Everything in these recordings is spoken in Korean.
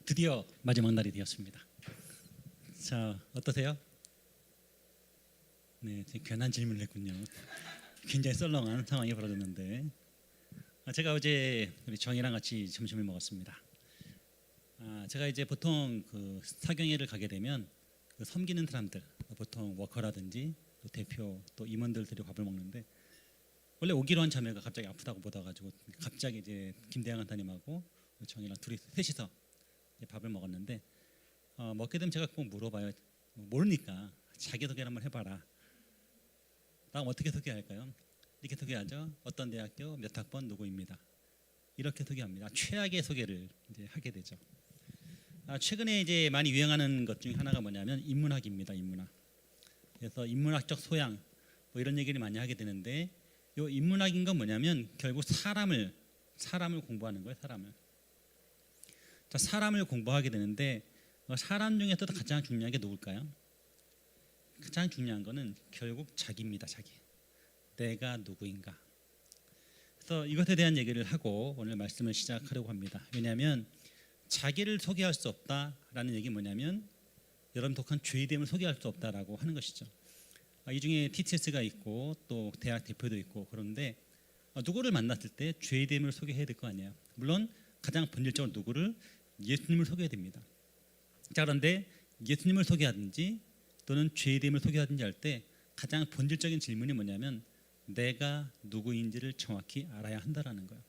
드디어 마지막 날이 되었습니다. 자, 어떠세요? 네, 괜한 질문을 했군요. 굉장히 썰렁한 상황이 벌어졌는데, 제가 어제 우리 정이랑 같이 점심을 먹었습니다. 제가 이제 보통 그 사경회를 가게 되면 그 섬기는 사람들, 보통 워커라든지 또 대표 또 임원들 데리고 밥을 먹는데, 원래 오기로 한 자매가 갑자기 아프다고 받아가지고 갑자기 이제 김대양 간사님하고 정이랑 둘이 셋이서 밥을 먹었는데, 먹게 되면 제가 꼭 물어봐요. 모르니까 자기소개를 한번 해봐라. 다음 어떻게 소개할까요? 이렇게 소개하죠. 어떤 대학교 몇 학번 누구입니다. 이렇게 소개합니다. 최악의 소개를 이제 하게 되죠. 최근에 이제 많이 유행하는 것 중에 하나가 뭐냐면 인문학입니다. 인문학. 그래서 인문학적 소양 뭐 이런 얘기를 많이 하게 되는데, 이 인문학인 건 뭐냐면 결국 사람을 공부하는 거예요. 사람을 공부하게 되는데, 사람 중에서도 가장 중요한 게 누굴까요? 가장 중요한 거는 결국 자기입니다. 자기. 내가 누구인가. 그래서 이것에 대한 얘기를 하고 오늘 말씀을 시작하려고 합니다. 왜냐하면 자기를 소개할 수 없다라는 얘기 뭐냐면 여러분 독한 죄됨을 소개할 수 없다라고 하는 것이죠. 이 중에 TTS가 있고 또 대학 대표도 있고, 그런데 누구를 만났을 때 죄됨을 소개해야 될 거 아니에요. 물론 가장 본질적으로 누구를 예수님을 소개해야 됩니다. 자, 그런데 예수님을 소개하든지 또는 죄됨을 소개하든지 할 때 가장 본질적인 질문이 뭐냐면 내가 누구인지를 정확히 알아야 한다라는 거예요.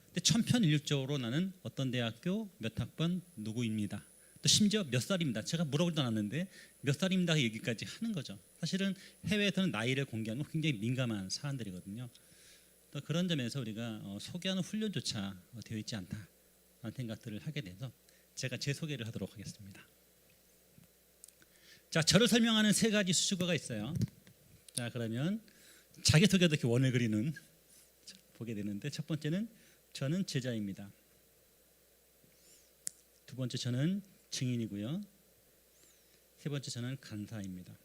근데 천편일률적으로 나는 어떤 대학교 몇 학번 누구입니다. 또 심지어 몇 살입니다. 제가 물어보지도 않았는데 몇 살입니다 얘기까지 하는 거죠. 사실은 해외에서는 나이를 공개하는 건 굉장히 민감한 사안들이거든요. 또 그런 점에서 우리가 소개하는 훈련조차 되어 있지 않다라는 생각들을 하게 돼서 제가 제 소개를 하도록 하겠습니다. 자, 저를 설명하는 세 가지 수식어가 있어요. 자, 그러면 자기소개도 이렇게 원을 그리는 보게 되는데, 첫 번째는 저는 제자입니다. 두 번째 저는 증인이고요. 세 번째 저는 간사입니다.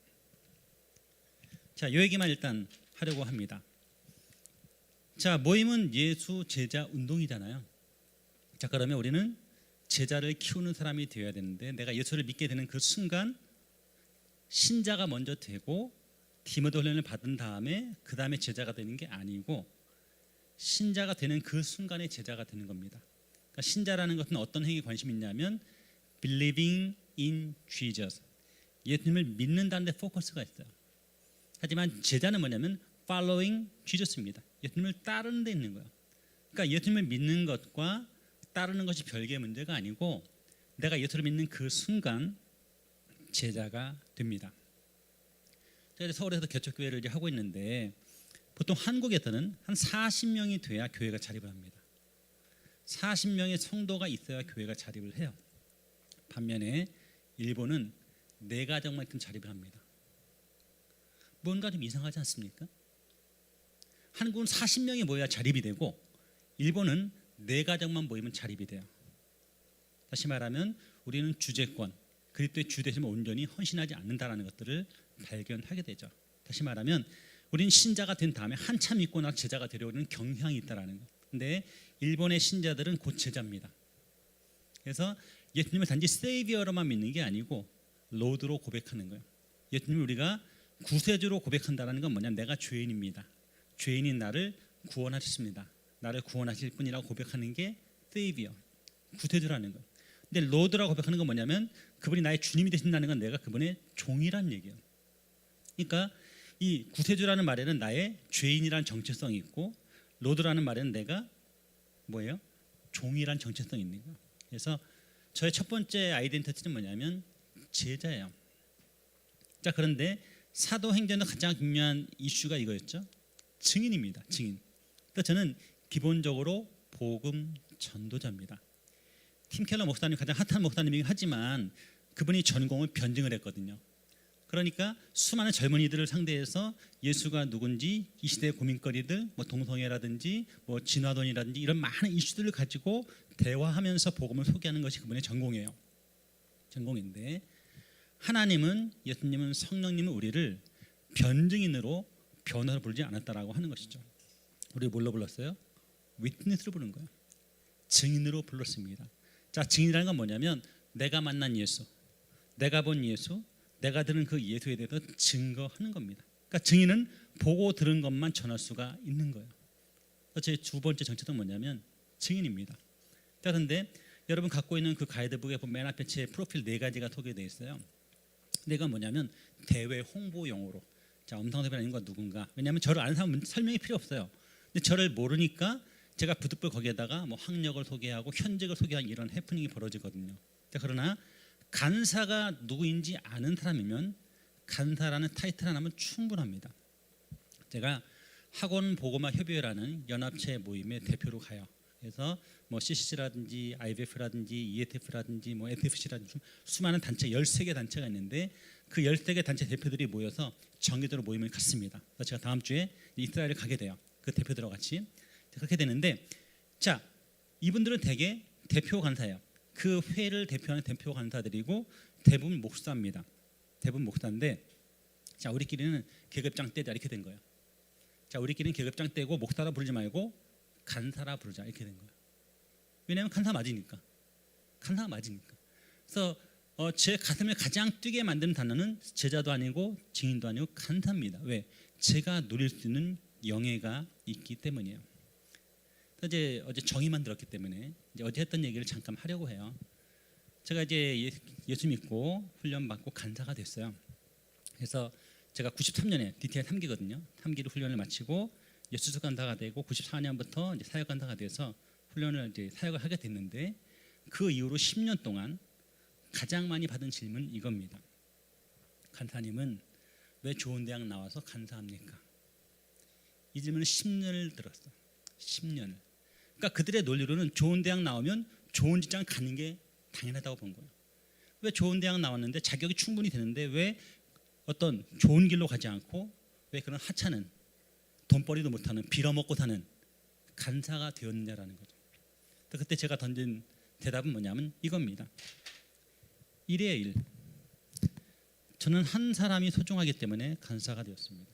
자, 이 얘기만 일단 하려고 합니다. 자, 모임은 예수 제자 운동이잖아요. 자, 그러면 우리는 제자를 키우는 사람이 되어야 되는데, 내가 예수를 믿게 되는 그 순간 신자가 먼저 되고 디모데 훈련을 받은 다음에 그 다음에 제자가 되는 게 아니고 신자가 되는 그 순간에 제자가 되는 겁니다. 그러니까 신자라는 것은 어떤 행위에 관심이 있냐면 believing in Jesus, 예수님을 믿는다는 데 포커스가 있어요. 하지만 제자는 뭐냐면 following Jesus입니다. 예수님을 따르는 데 있는 거예요. 그러니까 예수님을 믿는 것과 따르는 것이 별개의 문제가 아니고 내가 예수를 믿는 그 순간 제자가 됩니다. 제가 서울에서 개척교회를 이제 하고 있는데, 보통 한국에서는 한 40명이 돼야 교회가 자립을 합니다. 40명의 성도가 있어야 교회가 자립을 해요. 반면에 일본은 4가정만큼 자립을 합니다. 뭔가 좀 이상하지 않습니까? 한국은 40명이 모여야 자립이 되고 일본은 4가정만 모이면 자립이 돼요. 다시 말하면 우리는 주제권, 그리스도의 주 되심을 온전히 헌신하지 않는다라는 것들을 발견하게 되죠. 다시 말하면 우리는 신자가 된 다음에 한참 있고 나서 제자가 되려는 경향이 있다라는 것. 근데 일본의 신자들은 곧 제자입니다. 그래서 예수님을 단지 세이비어로만 믿는 게 아니고 로드로 고백하는 거예요. 예수님을 우리가 구세주로 고백한다는 건 뭐냐면 내가 죄인입니다. 죄인인 나를 구원하셨습니다. 나를 구원하실 분이라고 고백하는 게 세이비어, 구세주라는 거예요. 근데 로드라고 고백하는 건 뭐냐면 그분이 나의 주님이 되신다는 건 내가 그분의 종이란 얘기예요. 그러니까 이 구세주라는 말에는 나의 죄인이란 정체성이 있고, 로드라는 말에는 내가 뭐예요? 종이란 정체성이 있는 거예요. 그래서 저의 첫 번째 아이덴티티는 뭐냐면 제자예요. 자, 그런데 사도행전의 가장 중요한 이슈가 이거였죠. 증인입니다. 증인. 그러니까 저는 기본적으로 복음 전도자입니다. 팀 켈러 목사님 가장 핫한 목사님이긴 하지만 그분이 전공을 변증을 했거든요. 그러니까 수많은 젊은이들을 상대해서 예수가 누군지 이 시대의 고민거리들, 뭐 동성애라든지 뭐 진화론이라든지 이런 많은 이슈들을 가지고 대화하면서 복음을 소개하는 것이 그분의 전공이에요. 전공인데, 하나님은, 예수님은, 성령님은 우리를 변증인으로 변호사로 부르지 않았다라고 하는 것이죠. 우리 뭘로 불렀어요? 위트니스로 부른 거예요. 증인으로 불렀습니다. 자, 증인이라는 건 뭐냐면 내가 만난 예수, 내가 본 예수, 내가 들은 그 예수에 대해서 증거하는 겁니다. 그러니까 증인은 보고 들은 것만 전할 수가 있는 거예요. 제 두 번째 정체는 뭐냐면 증인입니다. 자, 그런데 여러분 갖고 있는 그 가이드북에 보면 맨 앞에 제 프로필 4가지가 소개되어 있어요. 내가 뭐냐면 대외 홍보용으로, 자, 엄상섭이라는 건 누군가, 왜냐하면 저를 아는 사람은 설명이 필요 없어요. 근데 저를 모르니까 제가 부득불 거기에다가 뭐 학력을 소개하고 현직을 소개하는 이런 해프닝이 벌어지거든요. 자, 그러나 간사가 누구인지 아는 사람이면 간사라는 타이틀 하나면 충분합니다. 제가 학원 보고마 협의회라는 연합체 모임의 대표로 가요. 그래서 뭐 CCC라든지 IBF라든지 EATF라든지 뭐 FFC라든지 수많은 단체 13개 단체가 있는데 그 13개 단체 대표들이 모여서 정기적으로 모임을 갖습니다. 그래서 제가 다음 주에 이스라엘을 가게 돼요. 그 대표들과 같이 그렇게 되는데, 자, 이분들은 대개 대표 간사예요. 그 회를 대표하는 대표 간사들이고 대부분 목사입니다. 대부분 목사인데, 자, 우리끼리는 계급장 떼자 이렇게 된 거예요. 자, 우리끼리는 계급장 떼고 목사라 부르지 말고 간사라 부르자 이렇게 된 거예요. 왜냐하면 간사 맞으니까. 간사가 맞으니까. 그래서 제 가슴을 가장 뛰게 만드는 단어는 제자도 아니고 증인도 아니고 간사입니다. 왜? 제가 누릴 수 있는 영예가 있기 때문이에요. 이제 어제 정의만 들었기 때문에 이제 어제 했던 얘기를 잠깐 하려고 해요. 제가 이제 예수 믿고 훈련 받고 간사가 됐어요. 그래서 제가 93년에 DTI 3기거든요. 3기로 훈련을 마치고 수석 간사가 되고 94년부터 이제 사역 간사가 돼서 훈련을 이제 사역을 하게 됐는데, 그 이후로 10년 동안 가장 많이 받은 질문 이겁니다. 간사님은 왜 좋은 대학 나와서 간사합니까? 이 질문을 10년을 들었어. 10년을. 그러니까 그들의 논리로는 좋은 대학 나오면 좋은 직장 가는 게 당연하다고 본 거예요. 왜 좋은 대학 나왔는데 자격이 충분히 되는데 왜 어떤 좋은 길로 가지 않고 왜 그런 하찮은 돈벌이도 못하는 빌어먹고 사는 간사가 되었느냐라는 거죠. 그때 제가 던진 대답은 뭐냐면 이겁니다. 1의 1. 저는 한 사람이 소중하기 때문에 간사가 되었습니다.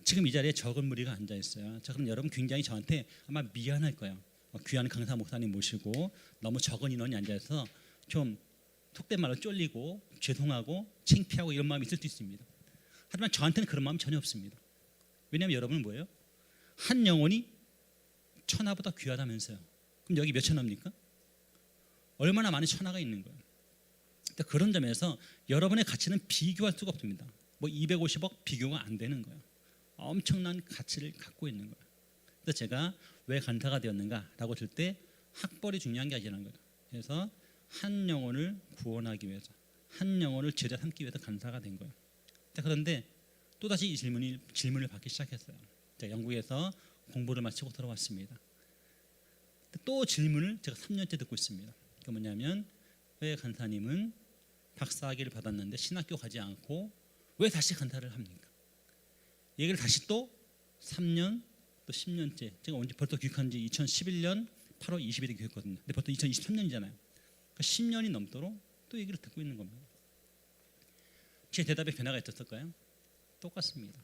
지금 이 자리에 적은 무리가 앉아 있어요. 자, 그럼 여러분 굉장히 저한테 아마 미안할 거예요. 귀한 강사 목사님 모시고 너무 적은 인원이 앉아 있어서 좀 속된 말로 쫄리고 죄송하고 창피하고 이런 마음이 있을 수 있습니다. 하지만 저한테는 그런 마음 전혀 없습니다. 왜냐하면 여러분은 뭐예요? 한 영혼이 천하보다 귀하다면서요. 그럼 여기 몇 천하입니까? 얼마나 많은 천하가 있는 거예요. 그러니까 그런 점에서 여러분의 가치는 비교할 수가 없습니다. 뭐 250억 비교가 안 되는 거예요. 엄청난 가치를 갖고 있는 거예요. 그래서 제가 왜 간사가 되었는가라고 들 때 학벌이 중요한 게 아니라는 거예요. 그래서 한 영혼을 구원하기 위해서, 한 영혼을 제자 삼기 위해서 간사가 된 거예요. 자, 그런데 또다시 이 질문을 받기 시작했어요. 제가 영국에서 공부를 마치고 들어왔습니다. 또 질문을 제가 3년째 듣고 있습니다. 그게 뭐냐면 왜 간사님은 박사학위를 받았는데 신학교 가지 않고 왜 다시 간사를 합니까? 얘기를 다시 또 3년 또 10년째, 제가 언제 벌써 교육한 지 2011년 8월 20일에 교육했거든요. 근데 벌써 2023년이잖아요. 그러니까 10년이 넘도록 또 얘기를 듣고 있는 겁니다. 제 대답에 변화가 있었을까요? 똑같습니다.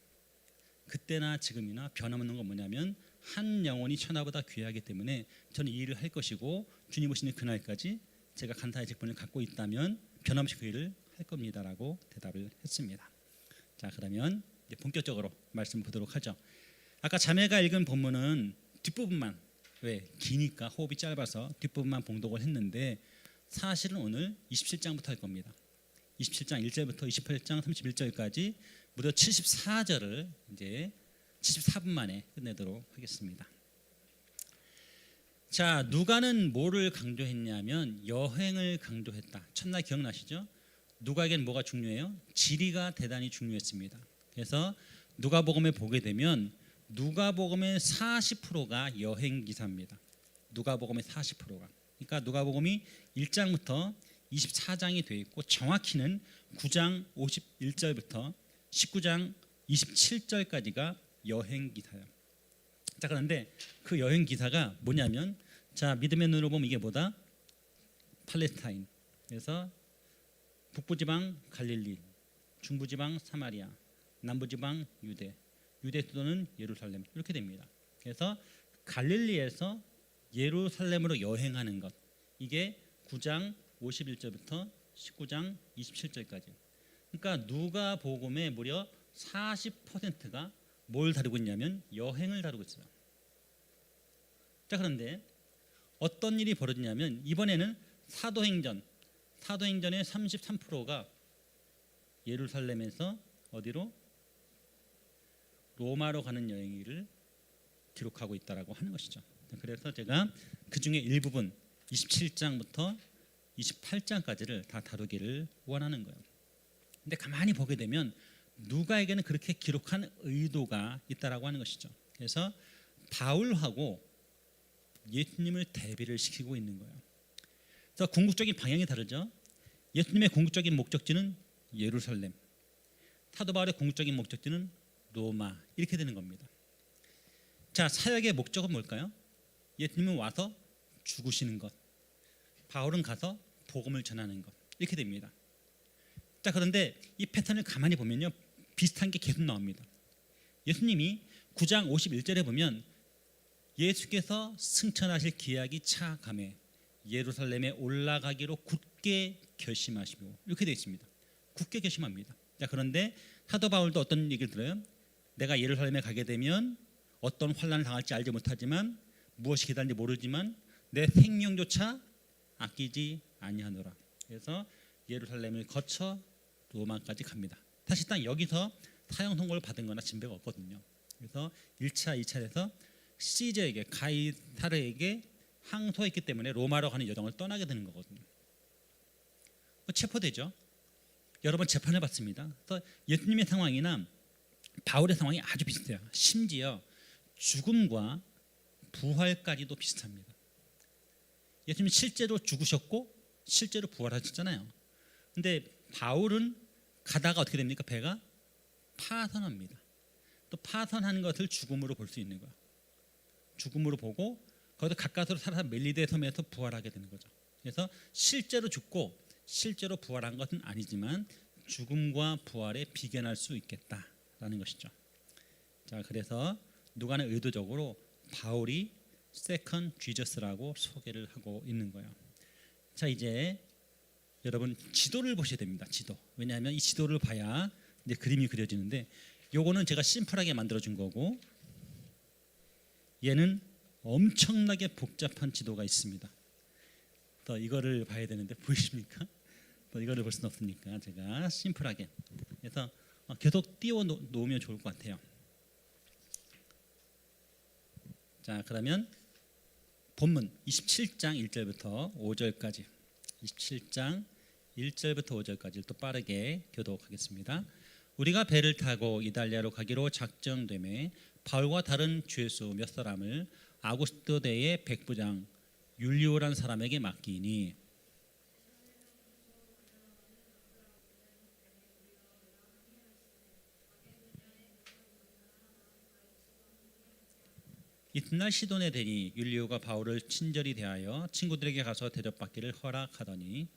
그때나 지금이나 변함없는 건 뭐냐면 한 영혼이 천하보다 귀하기 때문에 저는 이 일을 할 것이고 주님 오시는 그날까지 제가 간사의 직분을 갖고 있다면 변함없이 그 일을 할 겁니다라고 대답을 했습니다. 자, 그러면 이제 본격적으로 말씀 보도록 하죠. 아까 자매가 읽은 본문은 뒷부분만, 왜 기니까 호흡이 짧아서 뒷부분만 봉독을 했는데 사실은 오늘 27장부터 할 겁니다. 27장 1절부터 28장 31절까지 무려 74절을 이제 74분 만에 끝내도록 하겠습니다. 자, 누가는 뭐를 강조했냐면 여행을 강조했다. 첫날 기억나시죠? 누가에겐 뭐가 중요해요? 지리가 대단히 중요했습니다. 그래서 누가복음에 보게 되면 누가복음의 40%가 여행 기사입니다. 누가복음의 40%가. 그러니까 누가복음이 1장부터 24장이 되어 있고 정확히는 9장 51절부터 19장 27절까지가 여행 기사예요. 자, 그런데 그 여행 기사가 뭐냐면, 자, 믿음의 눈으로 보면 이게 뭐다? 팔레스타인. 그래서 북부지방 갈릴리, 중부지방 사마리아, 남부지방 유대, 유대 수도는 예루살렘, 이렇게 됩니다. 그래서 갈릴리에서 예루살렘으로 여행하는 것, 이게 9장 51절부터 19장 27절까지. 그러니까 누가복음의 무려 40%가 뭘 다루고 있냐면 여행을 다루고 있어요. 자, 그런데 어떤 일이 벌어지냐면 이번에는 사도행전의 33%가 예루살렘에서 어디로? 로마로 가는 여행을 기록하고 있다라고 하는 것이죠. 그래서 제가 그 중에 일부분 27장부터 28장까지를 다 다루기를 원하는 거예요. 근데 가만히 보게 되면 누가에게는 그렇게 기록한 의도가 있다라고 하는 것이죠. 그래서 바울하고 예수님을 대비를 시키고 있는 거예요. 그래서 궁극적인 방향이 다르죠. 예수님의 궁극적인 목적지는 예루살렘, 사도 바울의 궁극적인 목적지는 로마, 이렇게 되는 겁니다. 자, 사역의 목적은 뭘까요? 예수님은 와서 죽으시는 것, 바울은 가서 복음을 전하는 것, 이렇게 됩니다. 자, 그런데 이 패턴을 가만히 보면요, 비슷한 게 계속 나옵니다. 예수님이 9장 51절에 보면 예수께서 승천하실 기약이 차감해 예루살렘에 올라가기로 굳게 결심하시고, 이렇게 되어 있습니다. 굳게 결심합니다. 자, 그런데 사도 바울도 어떤 얘기를 들어요? 내가 예루살렘에 가게 되면 어떤 환난을 당할지 알지 못하지만, 무엇이 기다리는지 모르지만 내 생명조차 아끼지 아니하노라. 그래서 예루살렘을 거쳐 로마까지 갑니다. 사실상 여기서 사형 선고를 받은 거나 진배가 없거든요. 그래서 1차, 2차에서 시저에게, 가이사르에게 항소했기 때문에 로마로 가는 여정을 떠나게 되는 거거든요. 체포되죠. 여러 번 재판을 받습니다. 그래서 예수님의 상황이나 바울의 상황이 아주 비슷해요. 심지어 죽음과 부활까지도 비슷합니다. 예수님이 실제로 죽으셨고 실제로 부활하셨잖아요. 근데 바울은 가다가 어떻게 됩니까? 배가 파선합니다. 또 파선하는 것을 죽음으로 볼 수 있는 거예요. 죽음으로 보고 거기서 가까스로 살아서 멜리데 섬에서 부활하게 되는 거죠. 그래서 실제로 죽고 실제로 부활한 것은 아니지만 죽음과 부활에 비견할 수 있겠다라는 것이죠. 자, 그래서 누가는 의도적으로 바울이 세컨 지저스라고 소개를 하고 있는 거예요. 자, 이제 여러분 지도를 보셔야 됩니다. 지도. 왜냐하면 이 지도를 봐야 이제 그림이 그려지는데, 요거는 제가 심플하게 만들어준 거고, 얘는 엄청나게 복잡한 지도가 있습니다. 또 이거를 봐야 되는데 보이십니까? 또 이거를 볼 수는 없으니까 제가 심플하게 그래서 계속 띄워 놓으면 좋을 것 같아요. 자, 그러면 본문 27장 1절부터 5절까지 27장 1절부터 5절까지 또 빠르게 교독하겠습니다. 우리가 배를 타고 이달리아로 가기로 작정되매 바울과 다른 죄수 몇 사람을 아구스도 대의 백부장 율리오란 사람에게 맡기니, 이튿날 시돈에 되니 율리오가 바울을 친절히 대하여 친구들에게 가서 대접받기를 허락하더니,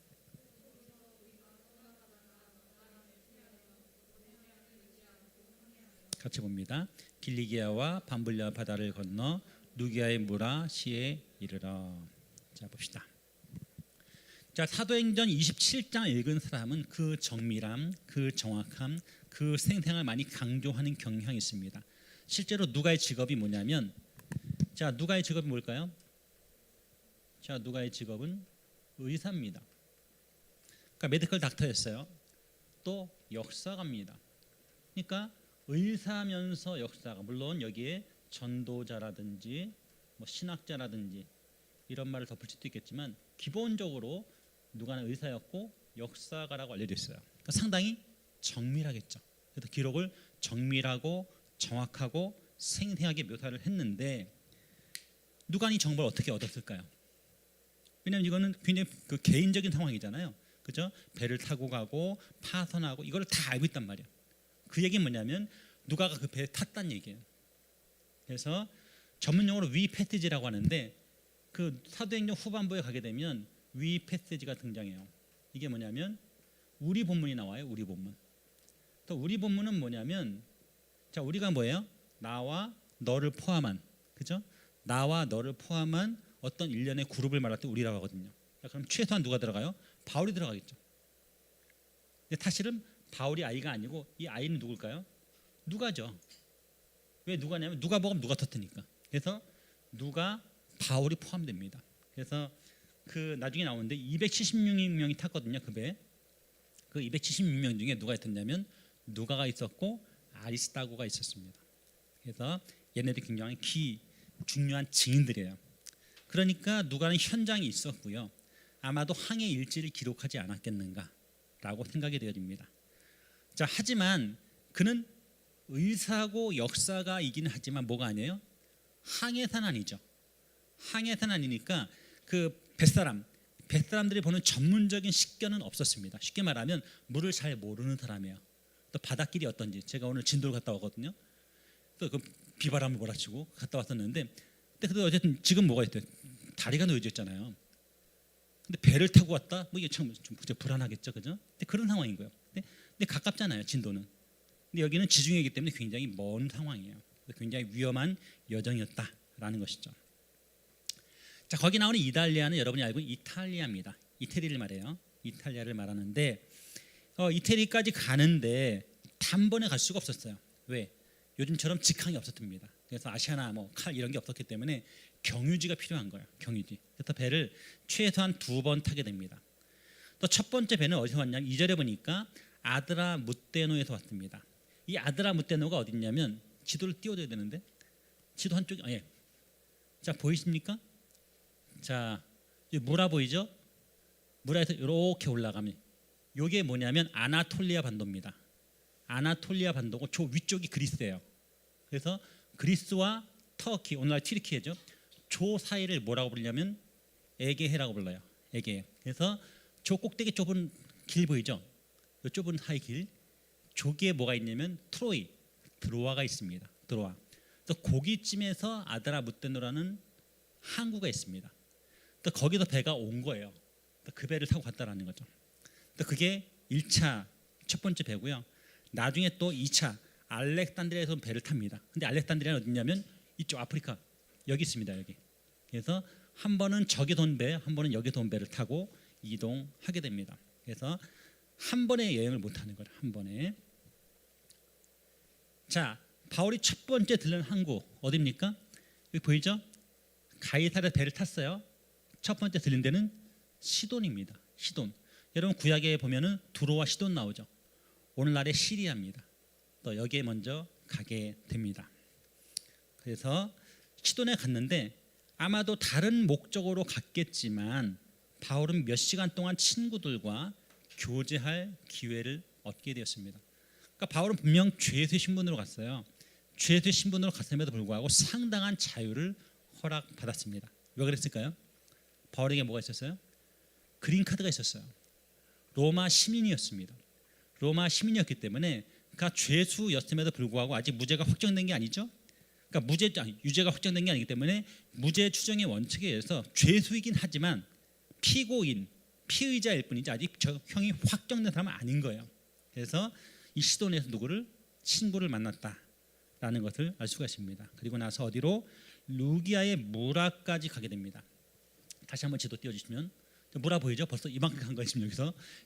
같이 봅니다. 길리기아와 밤불리아 바다를 건너 누기아의 무라시에 이르러. 자, 봅시다. 자, 사도행전 27장 읽은 사람은 그 정밀함, 그 정확함, 그 생생함을 많이 강조하는 경향이 있습니다. 실제로 누가의 직업이 뭐냐면, 자, 누가의 직업이 뭘까요? 자, 누가의 직업은 의사입니다. 그러니까 메디컬 닥터였어요. 또 역사가입니다. 그러니까 의사면서 역사가, 물론 여기에 전도자라든지 뭐 신학자라든지 이런 말을 덧붙일 수도 있겠지만 기본적으로 누가는 의사였고 역사가라고 알려져 있어요. 그러니까 상당히 정밀하겠죠. 그래서 기록을 정밀하고 정확하고 생생하게 묘사를 했는데, 누가는 이 정보를 어떻게 얻었을까요? 왜냐하면 이거는 굉장히 그 개인적인 상황이잖아요. 그죠? 배를 타고 가고 파선하고 이걸 다 알고 있단 말이에요. 그 얘기는 뭐냐면 누가가 그 배에 탔다는 얘기예요. 그래서 전문용어로 위 패시지라고 하는데, 그 사도행전 후반부에 가게 되면 위 패시지가 등장해요. 이게 뭐냐면 우리 본문이 나와요. 우리 본문. 또 우리 본문은 뭐냐면, 자, 우리가 뭐예요? 나와 너를 포함한, 그죠? 나와 너를 포함한 어떤 일련의 그룹을 말할 때 우리라고 하거든요. 자, 그럼 최소한 누가 들어가요? 바울이 들어가겠죠. 근데 사실은 바울이 아이가 아니고 이 아이는 누굴까요? 누가죠. 왜 누가냐면 누가 먹으면 누가 터뜨니까. 그래서 누가 바울이 포함됩니다. 그래서 그 나중에 나오는데 276명이 탔거든요. 그 배. 그 276명 중에 누가 있었냐면 누가가 있었고 아리스다고가 있었습니다. 그래서 얘네들이 굉장히 중요한 증인들이에요. 그러니까 누가는 현장에 있었고요. 아마도 항해 일지를 기록하지 않았겠는가라고 생각이 되어집니다. 자, 하지만 그는 의사고 역사가이긴 하지만 뭐가 아니에요? 항해사는 아니죠. 항해사는 아니니까 그 뱃사람들이 보는 전문적인 식견은 없었습니다. 쉽게 말하면 물을 잘 모르는 사람이에요. 또 바닷길이 어떤지 제가 오늘 진도를 갔다 왔거든요. 또 그 비바람을 몰아치고 갔다 왔었는데 근데 어쨌든 지금 뭐가 있대요? 다리가 놓여져 있잖아요. 근데 배를 타고 왔다? 뭐 이게 좀 불안하겠죠, 그죠? 근데 그런 상황인 거예요. 근데 가깝잖아요, 진도는. 근데 여기는 지중해이기 때문에 굉장히 먼 상황이에요. 굉장히 위험한 여정이었다라는 것이죠. 자, 거기 나오는 이탈리아는 여러분이 알고 있는 이탈리아입니다. 이태리를 말해요. 이탈리아를 말하는데 이태리까지 가는데 단번에 갈 수가 없었어요. 왜? 요즘처럼 직항이 없었습니다. 그래서 아시아나 칼 이런 게 없었기 때문에 경유지가 필요한 거예요. 경유지. 그래서 배를 최소한 2번 타게 됩니다. 또 첫 번째 배는 어디서 왔냐면 2절에 보니까 아드라무테노에서 왔습니다. 이 아드라무테노가 어디 있냐면 지도를 띄워줘야 되는데 지도 한쪽에 예. 자, 보이십니까? 자, 무라 보이죠? 무라에서 이렇게 올라가면 이게 뭐냐면 아나톨리아 반도입니다. 아나톨리아 반도고 저 위쪽이 그리스예요. 그래서 그리스와 터키, 오늘날 튀르키예죠. 저 사이를 뭐라고 부르냐면 에게해라고 불러요. 에게해. 그래서 저 꼭대기 좁은 길 보이죠? 이 좁은 사이 길. 저기에 뭐가 있냐면 드로아가 있습니다. 드로아. 그래서 거기쯤에서 아드라무테노라는 항구가 있습니다. 그러니까 거기서 배가 온 거예요. 그 배를 타고 갔다라는 거죠. 그게 1차 첫 번째 배고요. 나중에 또 2차 알렉산드리아에서 배를 탑니다. 근데 알렉산드리아는 어디냐면 이쪽 아프리카 여기 있습니다. 여기. 그래서 한 번은 저기서 온 배, 한 번은 여기서 온 배를 타고 이동하게 됩니다. 그래서 한 번에 여행을 못 하는 거예요. 한 번에. 자, 바울이 첫 번째 들른 항구 어디입니까? 여기 보이죠? 가이사랴 배를 탔어요. 첫 번째 들린 데는 시돈입니다. 시돈. 여러분 구약에 보면은 두로와 시돈 나오죠. 오늘날의 시리아입니다. 또 여기에 먼저 가게 됩니다. 그래서 시돈에 갔는데 아마도 다른 목적으로 갔겠지만 바울은 몇 시간 동안 친구들과 교제할 기회를 얻게 되었습니다. 그러니까 바울은 분명 죄수의 신분으로 갔어요. 죄수의 신분으로 갔음에도 불구하고 상당한 자유를 허락받았습니다. 왜 그랬을까요? 바울에게 뭐가 있었어요? 그린카드가 있었어요. 로마 시민이었습니다. 로마 시민이었기 때문에 그가 죄수였음에도 불구하고 아직 무죄가 확정된 게 아니죠. 그러니까 유죄가 확정된 게 아니기 때문에 무죄 추정의 원칙에 의해서 죄수이긴 하지만 피의자일 뿐이지 아직 형이 확정된 사람은 아닌 거예요. 그래서 이 시돈에서 누구를 친구를 만났다라는 것을 알 수가 있습니다. 그리고 나서 어디로 루기아의 무라까지 가게 됩니다. 다시 한번 지도 띄워주시면 무라 보이죠? 벌써 이만큼 간 거예요. 지금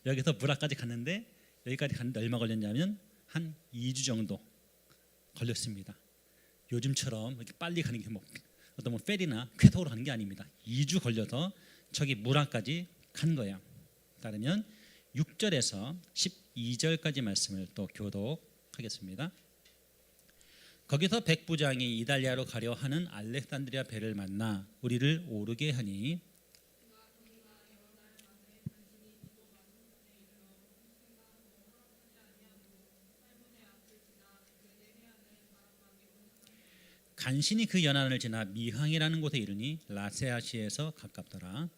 여기서 무라까지 갔는데 여기까지 갔는데 얼마 걸렸냐면 한 2주 정도 걸렸습니다. 요즘처럼 이렇게 빨리 가는 게 어떤 페리나 쾌속으로 가는 게 아닙니다. 2주 걸려서 저기 무라까지 간 거예요. 따르면 6절에서 12절까지 말씀을 또 교독하겠습니다. 거기서 백부장이 이달리아로 가려 하는 알렉산드리아 배를 만나 우리를 오르게 하니 간신히 그 연안을 지나 미항이라는 곳에 이르니 라세아시에서 가깝더라.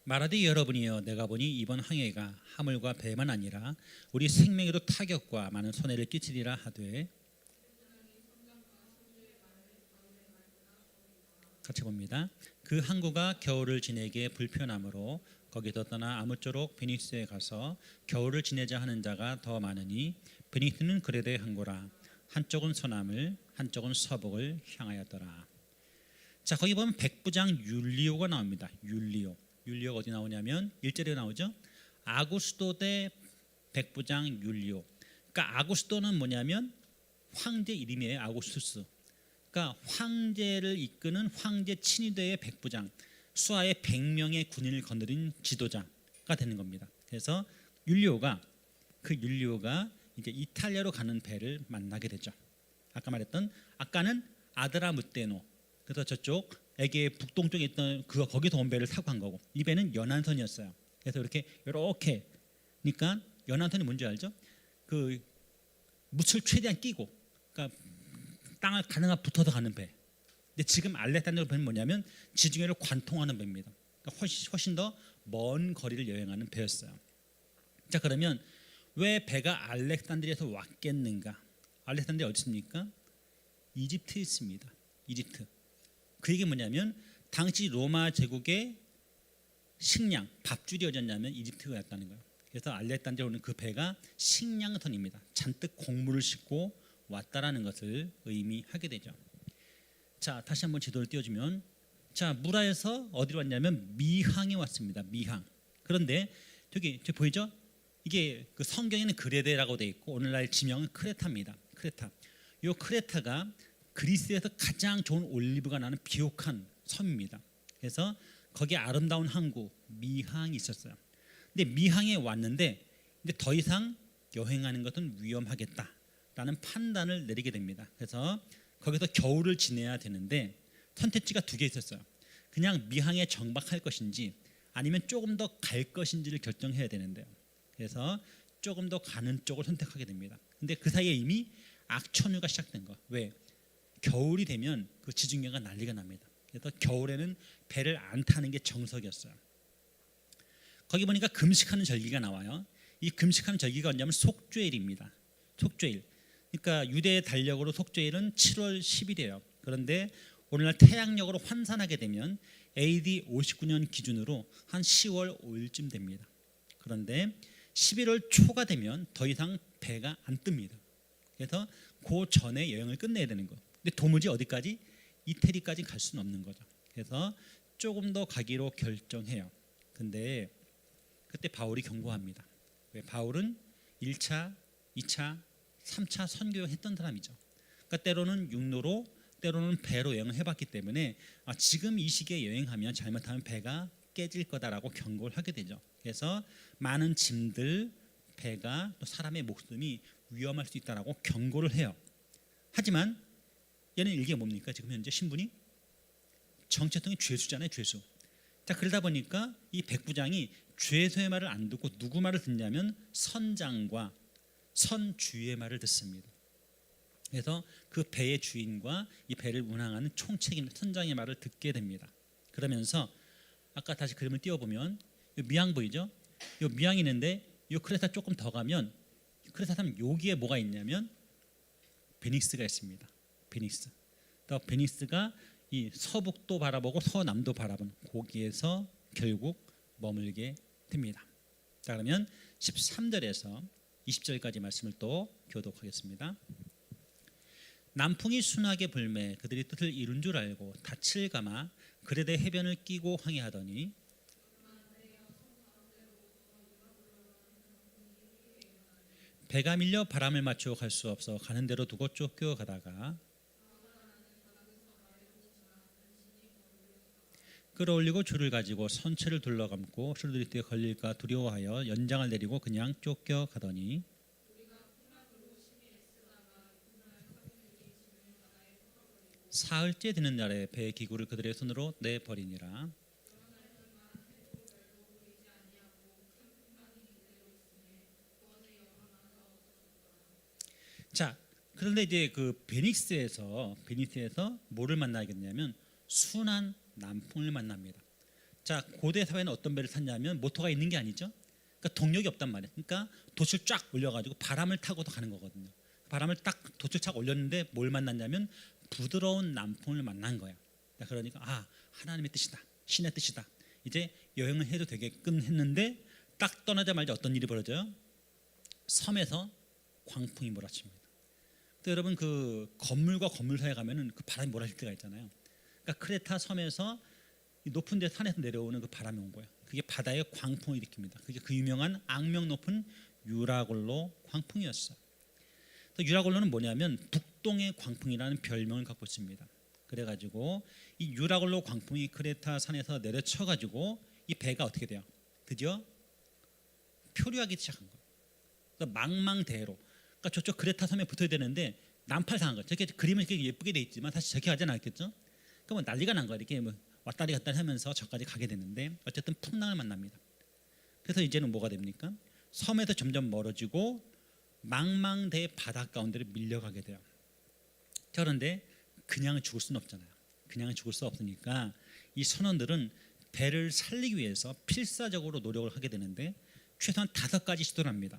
말하되 여러분이여 내가 보니 이번 항해가 하물과 배만 아니라 우리 생명에도 타격과 많은 손해를 끼치리라 하되 같이 봅니다. 그 항구가 겨울을 지내기에 불편하므로 거기서 떠나 아무쪼록 베니스에 가서 겨울을 지내자 하는 자가 더 많으니 베니스는 그레데 항구라. 한쪽은 서남을 한쪽은 서북을 향하였더라. 자, 거기 보면 백부장 율리오가 나옵니다. 율리오가 어디 나오냐면 1절에 나오죠. 아구스도 대 백부장 율리오. 그러니까 아구스도는 뭐냐면 황제 이름이에요. 아구스투스. 그러니까 황제를 이끄는 황제 친위대의 백부장, 수하의 100명의 군인을 거느린 지도자가 되는 겁니다. 그래서 율리오가 이제 이탈리아로 가는 배를 만나게 되죠. 아까 말했던, 아까는 아드라무테노, 그래서 저쪽 에게 북동쪽에 있던 거기서 온 배를 타고 간 거고, 이 배는 연안선이었어요. 그래서 이렇게 그러니까 연안선이 뭔지 알죠? 그 뭇을 최대한 끼고, 그러니까 땅을 가능한 붙어서 가는 배. 근데 지금 알렉산드로 배는 뭐냐면 지중해를 관통하는 배입니다. 그러니까 훨씬 더 먼 거리를 여행하는 배였어요. 자, 그러면 왜 배가 알렉산드리아에서 왔겠는가? 알렉산드리아 어디 있습니까? 이집트에 있습니다. 이집트. 그 얘기 뭐냐면 당시 로마 제국의 식량, 밥줄이 어디였냐면 이집트가 였다는 거예요. 그래서 알렉산드리아 오는 그 배가 식량선입니다. 잔뜩 곡물을 싣고 왔다라는 것을 의미하게 되죠. 자, 다시 한번 지도를 띄워주면, 자, 무라에서 어디로 왔냐면 미항에 왔습니다. 미항. 그런데 저기 보이죠? 이게 그 성경에는 그레데라고 되어 있고 오늘날 지명은 크레타입니다. 크레타. 이 크레타가 그리스에서 가장 좋은 올리브가 나는 비옥한 섬입니다. 그래서 거기에 아름다운 항구 미항이 있었어요. 근데 미항에 왔는데 이제 더 이상 여행하는 것은 위험하겠다라는 판단을 내리게 됩니다. 그래서 거기서 겨울을 지내야 되는데 선택지가 2개 있었어요. 그냥 미항에 정박할 것인지 아니면 조금 더 갈 것인지를 결정해야 되는데요. 그래서 조금 더 가는 쪽을 선택하게 됩니다. 근데 그 사이에 이미 악천후가 시작된 거. 왜? 겨울이 되면 그 지중해가 난리가 납니다. 그래서 겨울에는 배를 안 타는 게 정석이었어요. 거기 보니까 금식하는 절기가 나와요. 이 금식하는 절기가 언제냐면 속죄일입니다. 속죄일. 그러니까 유대의 달력으로 속죄일은 7월 10일이에요. 그런데 오늘날 태양력으로 환산하게 되면 AD 59년 기준으로 한 10월 5일쯤 됩니다. 그런데 11월 초가 되면 더 이상 배가 안 뜹니다. 그래서 그 전에 여행을 끝내야 되는 거예요. 근데 도무지 어디까지? 이태리까지 갈 수는 없는 거죠. 그래서 조금 더 가기로 결정해요. 근데 그때 바울이 경고합니다. 왜? 바울은 1차, 2차, 3차 선교했던 사람이죠. 그러니까 때로는 육로로, 때로는 배로 여행을 해봤기 때문에 지금 이 시기에 여행하면 잘못하면 배가 깨질 거다라고 경고를 하게 되죠. 그래서 많은 짐들, 배가 또 사람의 목숨이 위험할 수 있다라고 경고를 해요. 하지만 얘는 이게 뭡니까? 지금 현재 신분이 정체성이 죄수잖아요. 죄수. 자, 그러다 보니까 이 백부장이 죄수의 말을 안 듣고 누구 말을 듣냐면 선장과 선주의 말을 듣습니다. 그래서 그 배의 주인과 이 배를 운항하는 총책임 선장의 말을 듣게 됩니다. 그러면서 아까 다시 그림을 띄워보면 이 미항 보이죠? 이 미항이 있는데 이 크레타 조금 더 가면 크레타 하면 여기에 뭐가 있냐면 베니스가 있습니다. 베니스. 또 베니스가 이 서북도 바라보고 서남도 바라본 거기에서 결국 머물게 됩니다. 자, 그러면 13절에서 20절까지 말씀을 또 교독하겠습니다. 남풍이 순하게 불매 그들이 뜻을 이룬 줄 알고 닻을 감아 그레데 해변을 끼고 항해하더니 배가 밀려 바람을 맞추어 갈 수 없어 가는 대로 두고 쫓겨가다가 끌어올리고 줄을 가지고 선체를 둘러감고 술들이에 걸릴까 두려워하여 연장을 내리고 그냥 쫓겨가더니 사흘째 되는 날에 배의 기구를 그들의 손으로 내버리니라. 자, 그런데 이제 그 베니스에서 뭐를 만나겠냐면 순한 남풍을 만납니다. 자, 고대 사회는 어떤 배를 탔냐면 모터가 있는 게 아니죠. 그러니까 동력이 없단 말이에요. 그러니까 돛을 쫙 올려가지고 바람을 타고도 가는 거거든요. 바람을 딱 돛을 착 올렸는데 뭘 만났냐면 부드러운 남풍을 만난 거야. 그러니까 하나님의 뜻이다, 신의 뜻이다. 이제 여행을 해도 되게끔 했는데 딱 떠나자마자 어떤 일이 벌어져요? 섬에서 광풍이 몰아칩니다. 여러분 그 건물과 건물 사이에 가면은 그 바람이 몰아칠 때가 있잖아요. 그러니까 크레타 섬에서 이 높은 데 산에서 내려오는 그 바람이 온 거예요. 그게 바다에 광풍을 일으킵니다. 그게 그 유명한 악명 높은 유라굴로 광풍이었어요. 또 유라굴로는 뭐냐면 북동의 광풍이라는 별명을 갖고 있습니다. 그래가지고 이 유라굴로 광풍이 크레타 산에서 내려쳐가지고 이 배가 어떻게 돼요? 드디어 표류하기 시작한 거예요. 그러니까 망망대해로. 그러니까 저쪽 크레타 섬에 붙어야 되는데 난팔당한 거예요. 저게 그림은 이렇게 예쁘게 돼 있지만 사실 저렇게 하지 않았겠죠? 그러니까 뭐 난리가 난 거예요. 이렇게 뭐 왔다리 갔다리 하면서 저까지 가게 됐는데 어쨌든 풍랑을 만납니다. 그래서 이제는 뭐가 됩니까? 섬에서 점점 멀어지고 망망대해 바다 가운데로 밀려가게 돼요. 그런데 그냥 죽을 수는 없잖아요. 그냥 죽을 수 없으니까 이 선원들은 배를 살리기 위해서 필사적으로 노력을 하게 되는데 최소한 5가지 시도를 합니다.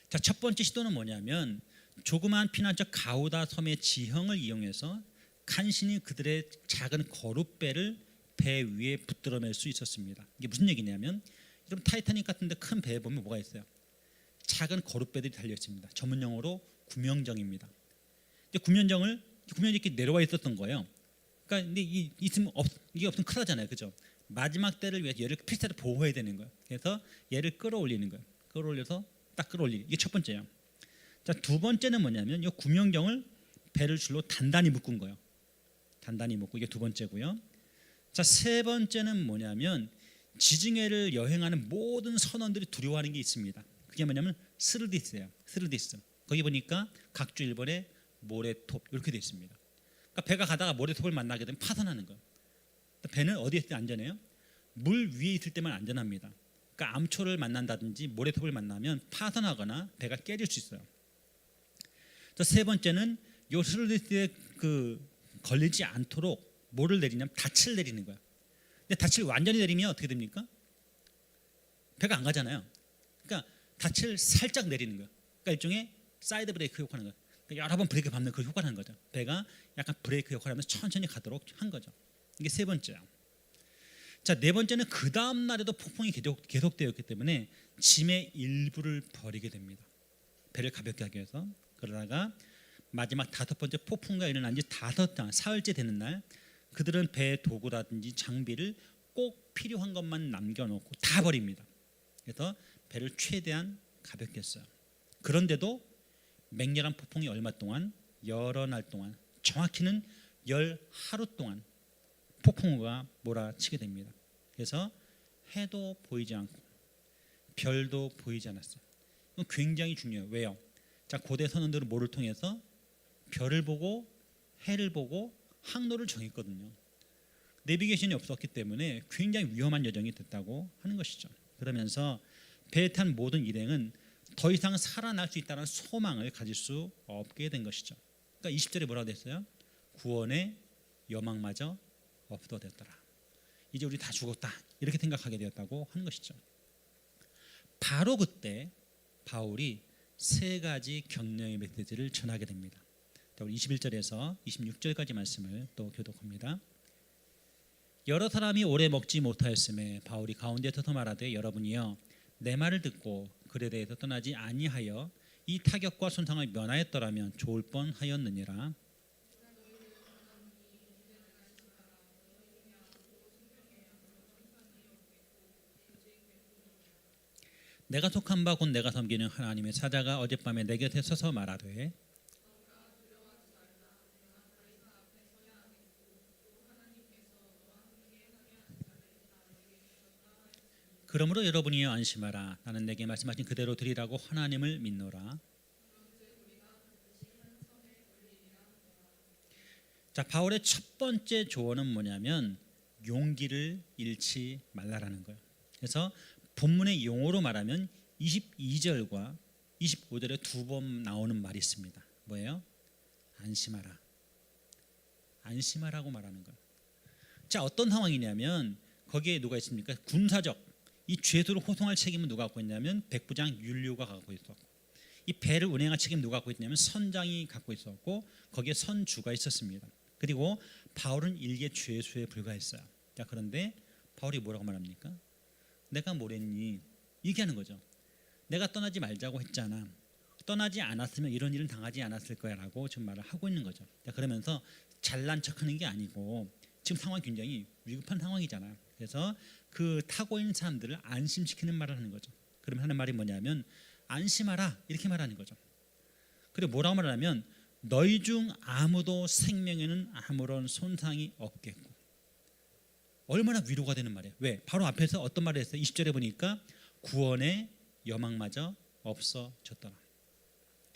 자, 첫 번째 시도는 뭐냐면 조그마한 피난처 가우다 섬의 지형을 이용해서 간신히 그들의 작은 거룻배를 배 위에 붙들어낼 수 있었습니다. 이게 무슨 얘기냐면 여러분 타이타닉 같은 데 큰 배에 보면 뭐가 있어요? 작은 거룻배들이 달려 있습니다. 전문 용어로 구명정입니다. 구명정이 이렇게 내려와 있었던 거예요. 그러니까 근데 이게 없으면 큰일 나잖아요, 그죠? 마지막 때를 위해서 얘를 필사로 보호해야 되는 거예요. 그래서 얘를 끌어올리는 거예요. 끌어올려서 딱 끌어올리기. 이게 첫 번째예요. 자, 두 번째는 뭐냐면 이 구명정을 배를 줄로 단단히 묶은 거예요. 단단히 묶고 이게 두 번째고요. 자, 세 번째는 뭐냐면 지중해를 여행하는 모든 선원들이 두려워하는 게 있습니다. 그게 뭐냐면 스르디스예요. 스르디스. 거기 보니까 각주 일본의 모래톱 이렇게 돼 있습니다. 그러니까 배가 가다가 모래톱을 만나게 되면 파손하는 거예요. 배는 어디에 있을 때 안전해요? 물 위에 있을 때만 안전합니다. 그러니까 암초를 만난다든지 모래톱을 만나면 파손하거나 배가 깨질 수 있어요. 세 번째는 요 스르디스에 걸리지 않도록 뭐를 내리냐면 닻을 내리는 거예요. 근데 닻을 완전히 내리면 어떻게 됩니까? 배가 안 가잖아요. 그러니까 닻을 살짝 내리는 거예요. 그러니까 일종의 사이드 브레이크 효과는 거예요. 그러니까 여러 번 브레이크 밟는 그 효과를 하는 거죠. 배가 약간 브레이크 역할을 하면서 천천히 가도록 한 거죠. 이게 세 번째예요. 자, 네 번째는 그 다음 날에도 폭풍이 계속되었기 때문에 짐의 일부를 버리게 됩니다. 배를 가볍게 하기 위해서. 그러다가 마지막 5번째 폭풍과 일어난 지 5장, 사흘째 되는 날 그들은 배의 도구라든지 장비를 꼭 필요한 것만 남겨놓고 다 버립니다. 그래서 배를 최대한 가볍게 했어요. 그런데도 맹렬한 폭풍이 얼마 동안? 여러 날 동안, 정확히는 10하루 동안 폭풍우가 몰아치게 됩니다. 그래서 해도 보이지 않고 별도 보이지 않았어요. 이건 굉장히 중요해요. 왜요? 자, 고대 선원들은 뭐를 통해서 별을 보고 해를 보고 항로를 정했거든요. 내비게이션이 없었기 때문에 굉장히 위험한 여정이 됐다고 하는 것이죠. 그러면서 배에 탄 모든 일행은 더 이상 살아날 수 있다는 소망을 가질 수 없게 된 것이죠. 그러니까 20절에 뭐라고 됐어요? 구원의 여망마저 없어졌더라. 이제 우리 다 죽었다 이렇게 생각하게 되었다고 하는 것이죠. 바로 그때 바울이 3가지 격려의 메시지를 전하게 됩니다. 우리 21절에서 26절까지 말씀을 또 교독합니다. 여러 사람이 오래 먹지 못하였음에 바울이 가운데 서서 말하되 여러분이여 내 말을 듣고 글에 대해서 떠나지 아니하여 이 타격과 손상을 면하였더라면 좋을 뻔하였느니라. 내가 속한 바 곧 내가 섬기는 하나님의 사자가 어젯밤에 내 곁에 서서 말하되 그러므로 여러분이여 안심하라. 나는 내게 말씀하신 그대로 드리라고 하나님을 믿노라. 자, 바울의 첫 번째 조언은 뭐냐면 용기를 잃지 말라라는 거예요. 그래서 본문의 용어로 말하면 22절과 25절에 2번 나오는 말이 있습니다. 뭐예요? 안심하라. 안심하라고 말하는 거예요. 자, 어떤 상황이냐면 거기에 누가 있습니까? 군사적 이 죄수를 호송할 책임은 누가 갖고 있냐면 백부장 율리오가 갖고 있었고, 이 배를 운행할 책임 누가 갖고 있냐면 선장이 갖고 있었고, 거기에 선주가 있었습니다. 그리고 바울은 일개 죄수에 불과했어요. 자, 그런데 바울이 뭐라고 말합니까? 내가 뭐랬니? 얘기하는 거죠. 내가 떠나지 말자고 했잖아. 떠나지 않았으면 이런 일은 당하지 않았을 거야라고 지금 말을 하고 있는 거죠. 자, 그러면서 잘난 척하는 게 아니고 지금 상황이 굉장히 위급한 상황이잖아요. 그래서 그 타고 있는 사람들을 안심시키는 말을 하는 거죠. 그러면 하는 말이 뭐냐면 안심하라 이렇게 말하는 거죠. 그리고 뭐라고 말하냐면 너희 중 아무도 생명에는 아무런 손상이 없겠고. 얼마나 위로가 되는 말이에요. 왜? 바로 앞에서 어떤 말을 했어요? 20절에 보니까 구원의 여망마저 없어졌더라.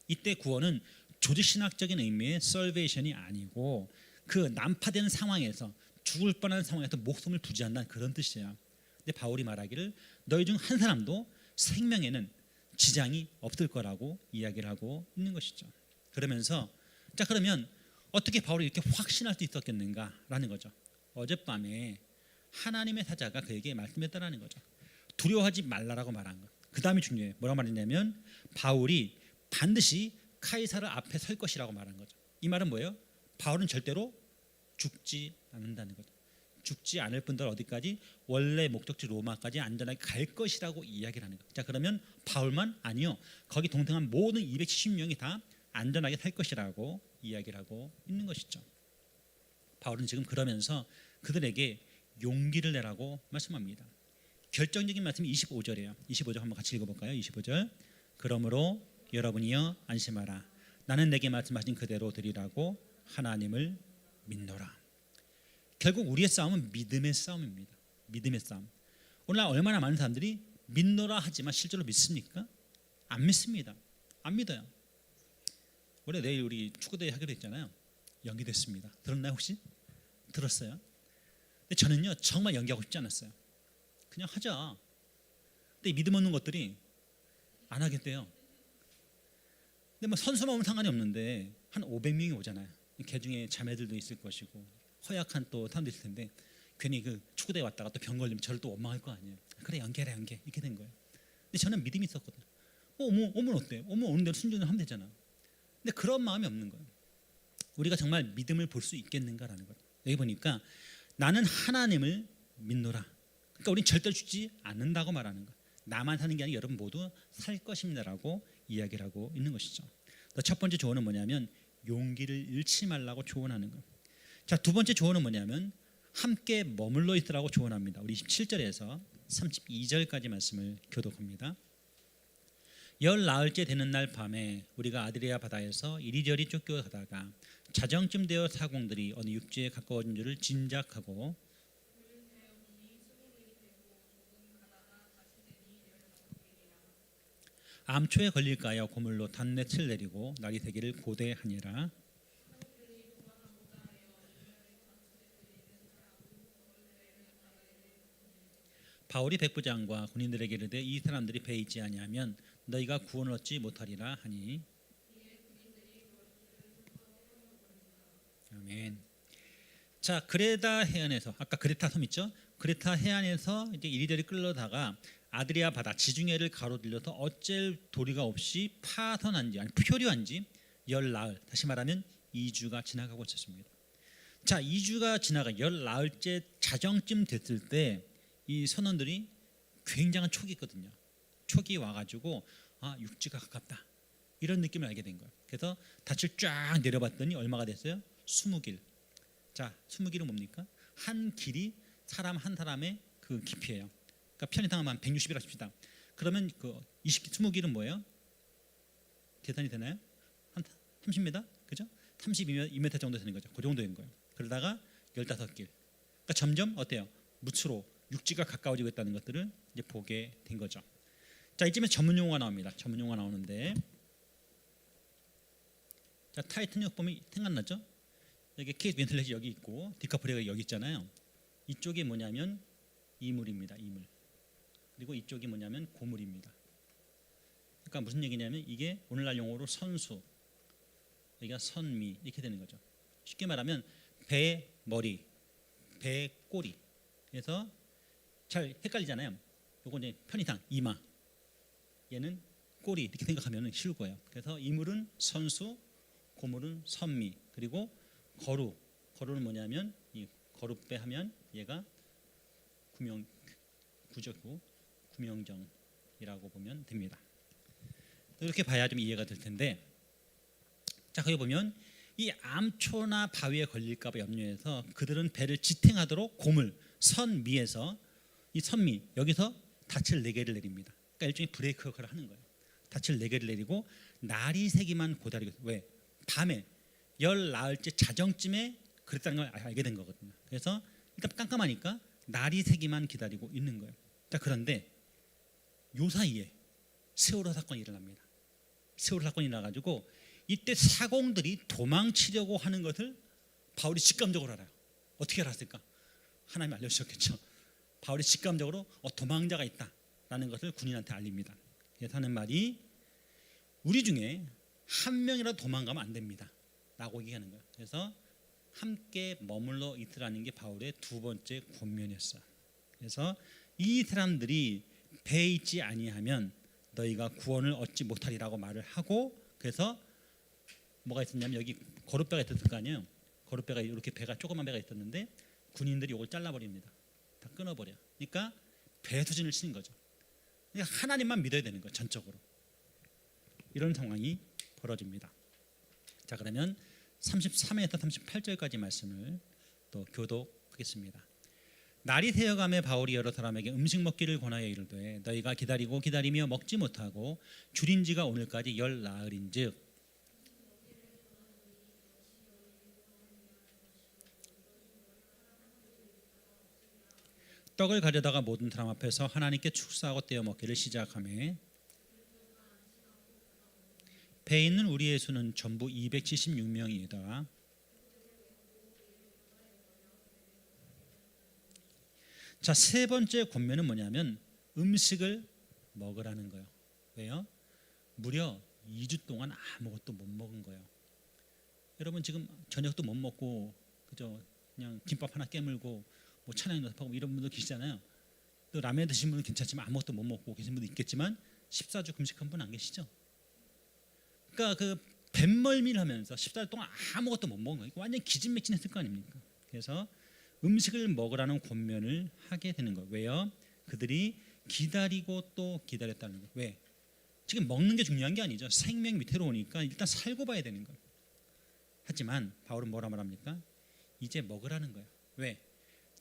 이때 구원은 조직신학적인 의미의 salvation이 아니고 그 난파되는 상황에서 죽을 뻔한 상황에서 목숨을 부지한다는 그런 뜻이에요. 근데 바울이 말하기를 너희 중 한 사람도 생명에는 지장이 없을 거라고 이야기를 하고 있는 것이죠. 그러면서 자 그러면 어떻게 바울이 이렇게 확신할 수 있었겠는가라는 거죠. 어젯밤에 하나님의 사자가 그에게 말씀했다라는 거죠. 두려워하지 말라라고 말한 것. 그 다음이 중요해요. 뭐라고 말했냐면 바울이 반드시 카이사르 앞에 설 것이라고 말한 거죠. 이 말은 뭐예요? 바울은 절대로 죽지 않는다는 거죠. 죽지 않을 뿐더러 어디까지? 원래 목적지 로마까지 안전하게 갈 것이라고 이야기를 하는 거죠. 자 그러면 바울만? 아니요. 거기 동행한 모든 270명이 다 안전하게 살 것이라고 이야기를 하고 있는 것이죠. 바울은 지금 그러면서 그들에게 용기를 내라고 말씀합니다. 결정적인 말씀이 25절이에요. 25절 한번 같이 읽어볼까요? 25절 그러므로 여러분이여 안심하라. 나는 내게 말씀하신 그대로 드리라고 하나님을 믿노라. 결국 우리의 싸움은 믿음의 싸움입니다. 믿음의 싸움. 오늘날 얼마나 많은 사람들이 믿노라 하지만 실제로 믿습니까? 안 믿습니다. 안 믿어요. 원래 내일 우리 축구대회 하기로 했잖아요. 연기됐습니다. 들었나요 혹시? 들었어요? 근데 저는요 정말 연기하고 싶지 않았어요. 그냥 하자. 근데 믿음 없는 것들이 안 하겠대요. 근데 뭐 선수만 오면 상관이 없는데 한 500명이 오잖아요. 그 중에 자매들도 있을 것이고 허약한 또 사람도 있을 텐데 괜히 그 축구대회 왔다가 또 병 걸리면 저를 또 원망할 거 아니에요. 그래 연기해라 연기 이렇게 된 거예요. 근데 저는 믿음이 있었거든요. 오면 어때요? 오면 오는 대로 순종을 하면 되잖아. 근데 그런 마음이 없는 거예요. 우리가 정말 믿음을 볼 수 있겠는가라는 거예요. 여기 보니까 나는 하나님을 믿노라. 그러니까 우리는 절대로 죽지 않는다고 말하는 거예요. 나만 사는 게 아니라 여러분 모두 살 것입니다라고 이야기를 하고 있는 것이죠. 첫 번째 조언은 뭐냐면 용기를 잃지 말라고 조언하는 것. 자, 두 번째 조언은 뭐냐면 함께 머물러 있으라고 조언합니다. 우리 27절에서 32절까지 말씀을 교독합니다. 열 나흘째 되는 날 밤에 우리가 아드리아 바다에서 이리저리 쫓겨가다가 자정쯤 되어 사공들이 어느 육지에 가까워진 줄을 짐작하고 암초에 걸릴까 하여 고물로 단넷을 내리고 날이 새기를 고대하니라. 바울이 백부장과 군인들에게 이르되 이 사람들이 배에 있지 아니하면 너희가 구원을 얻지 못하리라 하니. 아멘. 자, 크레타 해안에서 아까 크레타 섬 있죠? 크레타 해안에서 이제 이리저리 끌려다가 아드리아 바다 지중해를 가로질러서 어쩔 도리가 없이 파선한지 아니 표류한지 열 나흘, 다시 말하면 2주가 지나가고 있었습니다. 자, 2주가 지나가 열 나흘째 자정쯤 됐을 때 이 선원들이 굉장한 촉이 있거든요. 촉이 와가지고 육지가 가깝다 이런 느낌을 알게 된 거예요. 그래서 닻을 쫙 내려봤더니 얼마가 됐어요? 20길. 자, 20길은 뭡니까? 한 길이 사람 한 사람의 그 깊이에요. 그러니까 편의상 한 160이라 합시다. 그러면 그 20길은 뭐예요? 계산이 되나요? 한 30m? 그죠? 32m 정도 되는 거죠. 그 정도인 거예요. 그러다가 15길. 그러니까 점점 어때요? 무추로 육지가 가까워지고 있다는 것들을 이제 보게 된 거죠. 자, 이쯤에 전문 용어가 나옵니다. 전문 용어가 나오는데, 자, 타이타닉 보면 생각나죠? 여기 케이트 윈슬렛이 여기 있고 디카프리오가 여기 있잖아요. 이쪽이 뭐냐면 이물입니다. 이물. 그리고 이쪽이 뭐냐면 고물입니다. 그러니까 무슨 얘기냐면 이게 오늘날 용어로 선수, 여기가 선미 이렇게 되는 거죠. 쉽게 말하면 배 머리, 배 꼬리. 그래서 잘 헷갈리잖아요. 요거 이제 편의상 이마, 얘는 꼬리 이렇게 생각하면 쉬울 거예요. 그래서 이물은 선수, 고물은 선미, 그리고 거루는 뭐냐면 이 거루배 하면 얘가 구명정이라고 보면 됩니다. 이렇게 봐야 좀 이해가 될 텐데, 자 거기 보면 이 암초나 바위에 걸릴까 봐 염려해서 그들은 배를 지탱하도록 고물 선 위에서 이 선미 여기서 닻을 4개를 내립니다. 그러니까 일종의 브레이크 역할을 하는 거예요. 닻을 4개를 내리고 날이 새기만 고다리고, 왜? 밤에 열 나흘째 자정쯤에 그랬다는 걸 알게 된 거거든요. 그래서 일단 깜깜하니까 날이 새기만 기다리고 있는 거예요. 자 그런데 요 사이에 세월호 사건이 일어납니다. 세월호 사건이 나가지고 이때 사공들이 도망치려고 하는 것을 바울이 직감적으로 알아요. 어떻게 알았을까? 하나님이 알려주셨겠죠. 바울이 직감적으로 도망자가 있다라는 것을 군인한테 알립니다. 그래서 하는 말이 우리 중에 한 명이라도 도망가면 안 됩니다 라고 얘기하는 거예요. 그래서 함께 머물러 있으라는 게 바울의 두 번째 권면이었어요. 그래서 이 사람들이 배에 있지 아니하면 너희가 구원을 얻지 못하리라고 말을 하고, 그래서 뭐가 있었냐면 여기 거룻배가 있었을 거 아니에요. 거룻배가 이렇게 배가 조그만 배가 있었는데 군인들이 이걸 잘라버립니다. 다 끊어버려. 그러니까 배수진을 치는 거죠. 그러니까 하나님만 믿어야 되는 거예요. 전적으로. 이런 상황이 벌어집니다. 자 그러면 33에서 38절까지 말씀을 또 교독하겠습니다. 날이 새어가며 바울이 여러 사람에게 음식 먹기를 권하여 이르되 너희가 기다리고 기다리며 먹지 못하고 줄인 지가 오늘까지 열 나흘인즉 떡을 가져다가 모든 사람 앞에서 하나님께 축사하고 떼어 먹기를 시작하며 배에 있는 우리의 수는 전부 276명이다. 자, 세 번째 권면은 뭐냐면 음식을 먹으라는 거예요. 왜요? 무려 2주 동안 아무것도 못 먹은 거예요. 여러분 지금 저녁도 못 먹고 그저 그냥 김밥 하나 깨물고 뭐 찬양 연습하고 이런 분들 계시잖아요. 또 라면 드신 분은 괜찮지만 아무것도 못 먹고 계신 분도 있겠지만 14주 금식한 분 안 계시죠? 그러니까 그 뱃멀미를 하면서 14일 동안 아무것도 못 먹은 거예요. 완전 기진맥진했을 거 아닙니까? 그래서 음식을 먹으라는 권면을 하게 되는 거예요. 왜요? 그들이 기다리고 또 기다렸다는 거예요. 왜? 지금 먹는 게 중요한 게 아니죠. 생명 밑으로 오니까 일단 살고 봐야 되는 거예요. 하지만 바울은 뭐라 말합니까? 이제 먹으라는 거예요. 왜?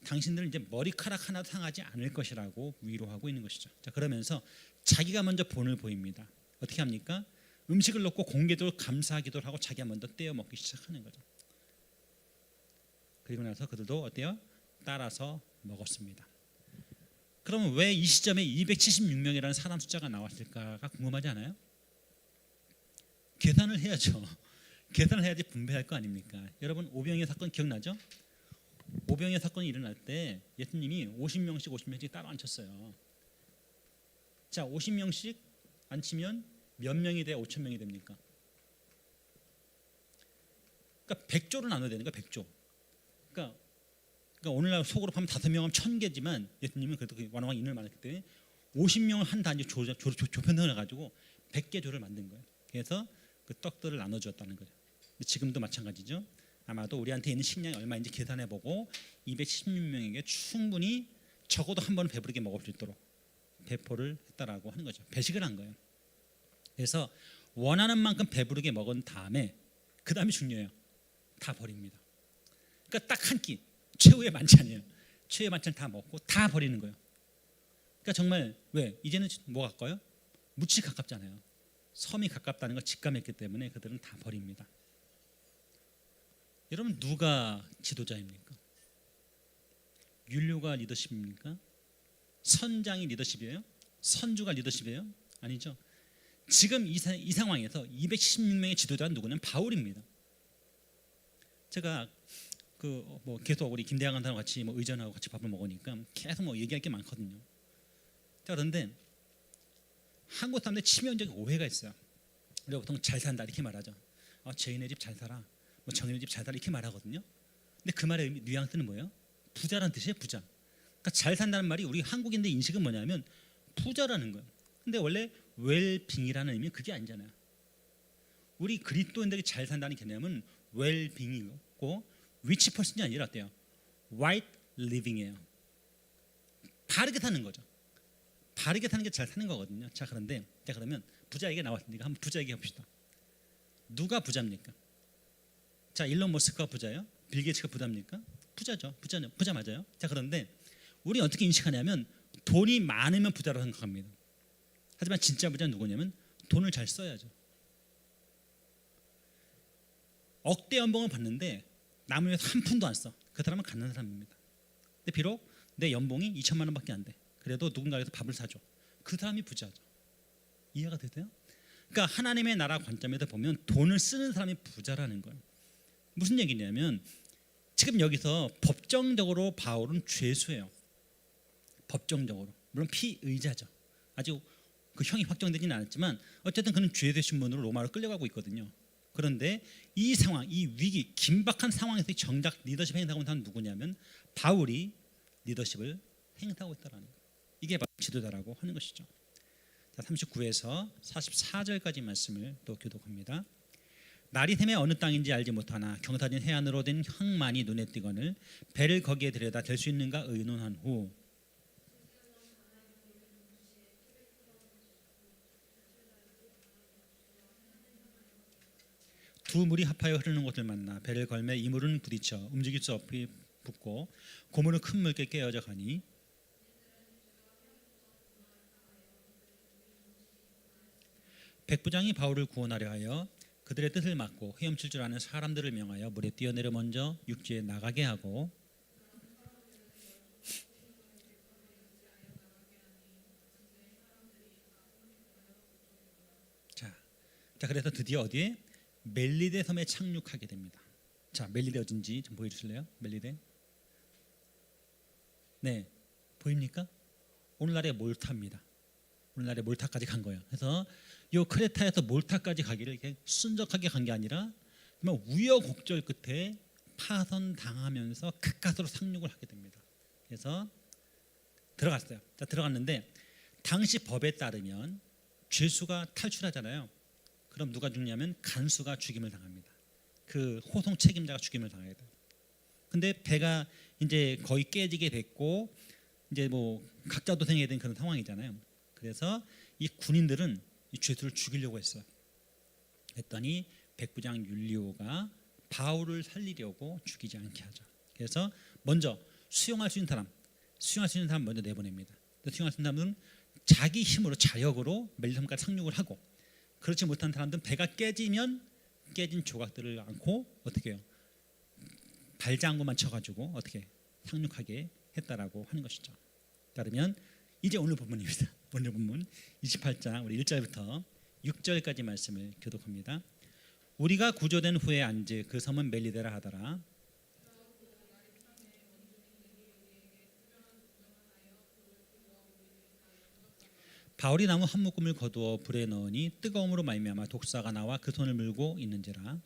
당신들은 이제 머리카락 하나도 상하지 않을 것이라고 위로하고 있는 것이죠. 자 그러면서 자기가 먼저 본을 보입니다. 어떻게 합니까? 음식을 넣고 공개적으로 감사하기도 하고 자기가 먼저 떼어 먹기 시작하는 거죠. 그리고 나서 그들도 어때요? 따라서 먹었습니다. 그러면 왜 이 시점에 276명이라는 사람 숫자가 나왔을까가 궁금하지 않아요? 계산을 해야죠. 계산을 해야지 분배할 거 아닙니까? 여러분 오병이어 사건 기억나죠? 오병이어 사건이 일어날 때 예수님이 50명씩 따로 앉혔어요. 자 50명씩 앉히면 몇 명이 돼야 5천 명이 됩니까? 그러니까 100조를 나눠야 되니까 100조. 그러니까 오늘날 속으로 하면 5명 하면 1000개지만 예수님은 그래도 완왕 인을 많았기 때문에 50명을 한 단위 조편을 해가지고 100개 조를 만든 거예요. 그래서 그 떡들을 나눠주었다는 거예요. 지금도 마찬가지죠. 아마도 우리한테 있는 식량이 얼마인지 계산해보고 276명에게 충분히 적어도 한 번은 배부르게 먹을 수 있도록 배포를 했다라고 하는 거죠. 배식을 한 거예요. 그래서 원하는 만큼 배부르게 먹은 다음에 그 다음이 중요해요. 다 버립니다. 그러니까 딱 한 끼 최후의 만찬이에요. 최후의 만찬 다 먹고 다 버리는 거예요. 그러니까 정말 왜? 이제는 뭐 가까워요? 무치 가깝잖아요. 섬이 가깝다는 걸 직감했기 때문에 그들은 다 버립니다. 여러분 누가 지도자입니까? 율료가 리더십입니까? 선장이 리더십이에요? 선주가 리더십이에요? 아니죠. 지금 이 상황에서 276명의 지도자는 누구냐면 바울입니다. 제가 뭐 계속 우리 김대한 강사랑 같이 뭐 의전하고 같이 밥을 먹으니까 계속 뭐 얘기할 게 많거든요. 자 그런데 한국 사람들 치명적인 오해가 있어요. 우리가 보통 잘 산다 이렇게 말하죠. 죄인의 집 잘 살아, 뭐 정인의 집 잘 살아 이렇게 말하거든요. 근데 그 말의 뉘앙스는 뭐예요? 부자라는 뜻이에요. 부자. 그러니까 잘 산다는 말이 우리 한국인들 인식은 뭐냐면 부자라는 거예요. 근데 원래 웰빙이라는 의미는 그게 아니잖아요. 우리 그리스도인들이 잘 산다는 개념은 웰빙이고 위치 퍼슨이 아니라 어때요? right living이에요. 바르게 사는 거죠. 바르게 사는 게 잘 사는 거거든요. 자 그러면 부자 얘기 나왔으니까 한번 부자 얘기 해봅시다. 누가 부자입니까? 자, 일론 머스크가 부자예요? 빌 게이츠가 부자입니까? 부자죠. 부자 맞아요. 자, 그런데 우리 어떻게 인식하냐면 돈이 많으면 부자라고 생각합니다. 하지만 진짜 부자는 누구냐면 돈을 잘 써야죠. 억대 연봉을 받는데 남을 위해서 한 푼도 안 써. 그 사람은 가난한 사람입니다. 근데 비록 내 연봉이 2천만 원밖에 안 돼. 그래도 누군가에서 밥을 사줘. 그 사람이 부자죠. 이해가 되세요? 그러니까 하나님의 나라 관점에서 보면 돈을 쓰는 사람이 부자라는 거예요. 무슨 얘기냐면 지금 여기서 법정적으로 바울은 죄수예요. 법정적으로. 물론 피의자죠. 아직 그 형이 확정되지는 않았지만 어쨌든 그는 죄의 신분으로 로마로 끌려가고 있거든요. 그런데 이 상황, 이 위기, 긴박한 상황에서 정작 리더십 행사하고 있는 사람은 누구냐면 바울이 리더십을 행사하고 있다는 거예요. 이게 바로 지도자라고 하는 것이죠. 자, 39에서 44절까지 말씀을 또 교독합니다. 날이 새매 어느 땅인지 알지 못하나 경사진 해안으로 된 항만이 눈에 띄거늘 배를 거기에 들여다 댈 수 있는가 의논한 후 두 물이 합하여 흐르는 곳을 만나 배를 걸매 이 물은 부딪혀 움직일 수 없이 붙고 고물은 큰 물께 깨어져 가니 백부장이 바울을 구원하려 하여 그들의 뜻을 막고 헤엄칠 줄 아는 사람들을 명하여 물에 뛰어내려 먼저 육지에 나가게 하고 자 그래서 드디어 어디에? 멜리데 섬에 착륙하게 됩니다. 자, 멜리데 어딘지 좀 보여주실래요? 멜리데. 네, 보입니까? 오늘날의 몰타입니다. 오늘날의 몰타까지 간 거예요. 그래서 이 크레타에서 몰타까지 가기를 이렇게 순적하게 간 게 아니라 정말 우여곡절 끝에 파선당하면서 가까스로 상륙을 하게 됩니다. 그래서 들어갔어요. 자, 들어갔는데 당시 법에 따르면 죄수가 탈출하잖아요. 그럼 누가 죽냐면 간수가 죽임을 당합니다. 그 호송 책임자가 죽임을 당해야 돼요. 근데 배가 이제 거의 깨지게 됐고 이제 뭐 각자 도생해야 되는 그런 상황이잖아요. 그래서 이 군인들은 이 죄수를 죽이려고 했어요. 했더니 백부장 율리오가 바울을 살리려고 죽이지 않게 하죠. 그래서 먼저 수용할 수 있는 사람 먼저 내보냅니다. 수용할 수 있는 사람은 자기 힘으로 자력으로 멜리섬까지 상륙을 하고 그렇지 못한 사람들은 배가 깨지면 깨진 조각들을 안고 어떻게 해요? 발장구만 쳐가지고 어떻게 상륙하게 했다라고 하는 것이죠. 따르면 이제 오늘 본문입니다. 오늘 본문 28장 우리 1절부터 6절까지 말씀을 교독합니다. 우리가 구조된 후에 안지 그 섬은 멜리데라 하더라. 바울이 나무 한 묶음을 거두어 불에 넣으니 뜨거움으로 말미암아 독사가 나와 그 손을 물고 있는지라.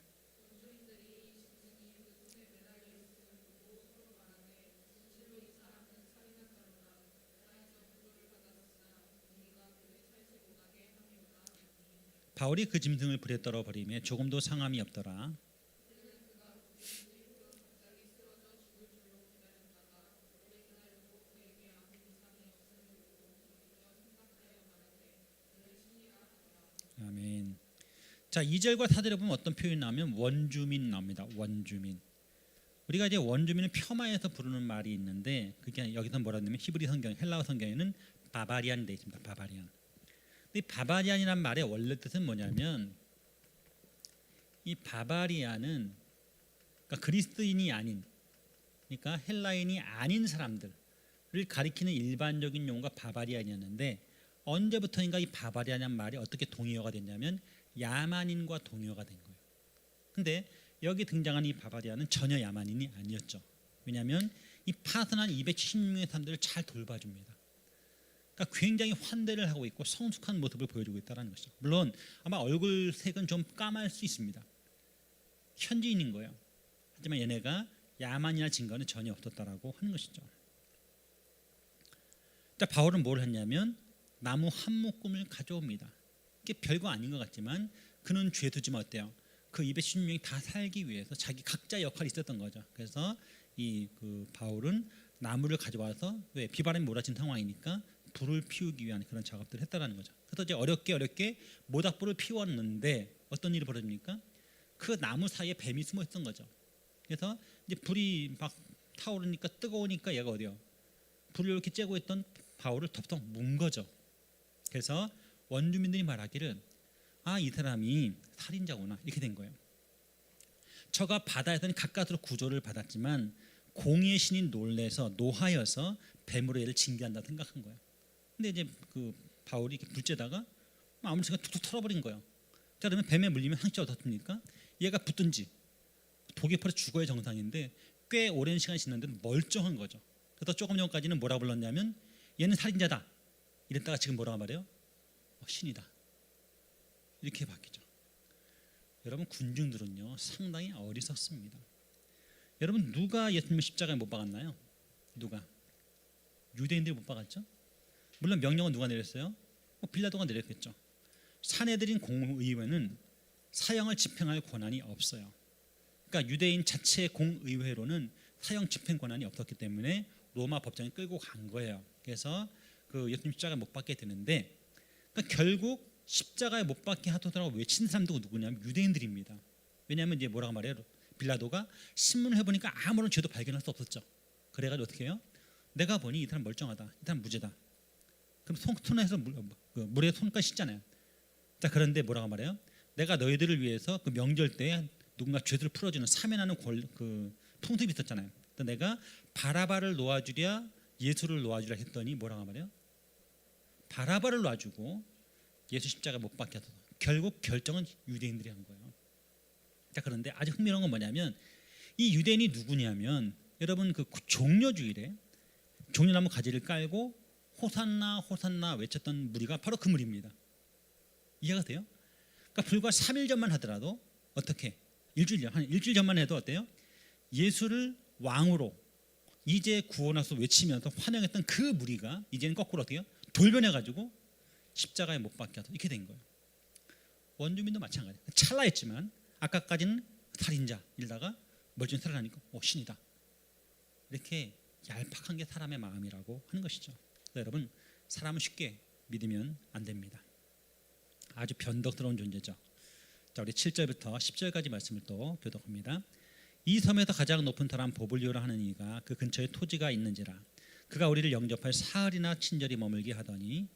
바울이 그 짐승을 불에 떨어 버리며 조금도 상함이 없더라. 아멘. 자, 2절과 4절에 보면 어떤 표현이 나오면 원주민 나옵니다. 원주민. 우리가 이제 원주민을 폄하해서 부르는 말이 있는데 그게 여기서 뭐라 하냐면 히브리 성경, 헬라어 성경에는 바바리안 돼 있습니다. 바바리안. 이 바바리안이란 말의 원래 뜻은 뭐냐면 이 바바리안은 그러니까 그리스도인이 아닌 그러니까 헬라인이 아닌 사람들을 가리키는 일반적인 용어가 바바리안이었는데 언제부터인가 이 바바리안이라는 말이 어떻게 동의어가 됐냐면 야만인과 동의어가 된 거예요. 근데 여기 등장하는 이 바바리안은 전혀 야만인이 아니었죠. 왜냐하면 이 파선한 276명의 사람들을 잘 돌봐줍니다. 그러니까 굉장히 환대를 하고 있고 성숙한 모습을 보여주고 있다는 것이죠. 물론 아마 얼굴 색은 좀 까말 수 있습니다. 현지인인 거예요. 하지만 얘네가 야만이나 증거는 전혀 없었다라고 하는 것이죠. 자, 바울은 뭘 했냐면 나무 한 묶음을 가져옵니다. 이게 별거 아닌 것 같지만 그는 죄수지만 어때요? 그 216명이 다 살기 위해서 자기 각자 역할이 있었던 거죠. 그래서 이 그 바울은 나무를 가져와서 왜 비바람이 몰아친 상황이니까 불을 피우기 위한 그런 작업들을 했다라는 거죠. 그래서 이제 어렵게 모닥불을 피웠는데 어떤 일이 벌어집니까? 그 나무 사이에 뱀이 숨어 있던 거죠. 그래서 이제 불이 막 타오르니까 뜨거우니까 얘가 어디요? 불을 이렇게 쬐고 있던 바울을 덥석 문 거죠. 그래서 원주민들이 말하기를 이 사람이 살인자구나 이렇게 된 거예요. 저가 바다에서는 가까스로 구조를 받았지만 공의의 신이 노하여서 뱀으로 얘를 징계한다 생각한 거예요. 근데 이제 그 바울이 이렇게 불 쬐다가 아무 생각 툭툭 털어버린 거예요. 자, 그러면 뱀에 물리면 상처가 어떻습니까? 얘가 붙든지 독에 풀어 죽어야 정상인데 꽤 오랜 시간이 지났는데 멀쩡한 거죠. 그래서 조금 전까지는 뭐라 불렀냐면 얘는 살인자다 이랬다가 지금 뭐라고 말해요? 신이다 이렇게 바뀌죠. 여러분 군중들은요 상당히 어리석습니다. 여러분 누가 예수님을 십자가에 못 박았나요? 누가? 유대인들이 못 박았죠. 물론 명령은 누가 내렸어요? 빌라도가 내렸겠죠. 사내들인 공의회는 사형을 집행할 권한이 없어요. 그러니까 유대인 자체 공의회로는 사형 집행 권한이 없었기 때문에 로마 법정에 끌고 간 거예요. 그래서 그 예수님 십자가에 못 박게 되는데 그러니까 결국 십자가에 못 박게 하도록 외친 사람도 누구냐면 유대인들입니다. 왜냐하면 이제 뭐라고 말해요? 빌라도가 신문을 해보니까 아무런 죄도 발견할 수 없었죠. 그래가지고 어떻게 해요? 내가 보니 이 사람 멀쩡하다, 이 사람 무죄다. 그럼 손에서 물에 손까지 씻잖아요. 자, 그런데 뭐라고 말해요? 내가 너희들을 위해서 그 명절 때 누군가 죄를 풀어주는 사면하는 그 통습이 있었잖아요. 내가 바라바를 놓아주랴 예수를 놓아주랴 했더니 뭐라고 말해요? 바라바를 놔주고 예수 십자가 못 박게 하소서. 결국 결정은 유대인들이 한 거예요. 자, 그런데 아주 흥미로운 건 뭐냐면 이 유대인이 누구냐면 여러분 그 종려주일에 종려나무 가지를 깔고 호산나 호산나 외쳤던 무리가 바로 그 무리입니다. 이해가 돼요? 그러니까 불과 3일 전만 하더라도 어떻게 한 일주일 전만 해도 어때요? 예수를 왕으로 이제 구원하소 외치면서 환영했던 그 무리가 이제는 거꾸로 어떻게 해요? 돌변해가지고 십자가에 못 박게 하다 이렇게 된 거예요. 원주민도 마찬가지예요. 찰나했지만 아까까지는 살인자 이러다가 멀쩡히 살아나니까 신이다. 이렇게 얄팍한 게 사람의 마음이라고 하는 것이죠. 여러분 사람은 쉽게 믿으면 안 됩니다. 아주 변덕스러운 존재죠. 자, 우리 7절부터 10절까지 말씀을 또 교독합니다. 이 섬에서 가장 높은 사람 보블리오라 하는 이가 그 근처에 토지가 있는지라 그가 우리를 영접할 사흘이나 친절히 머물게 하더니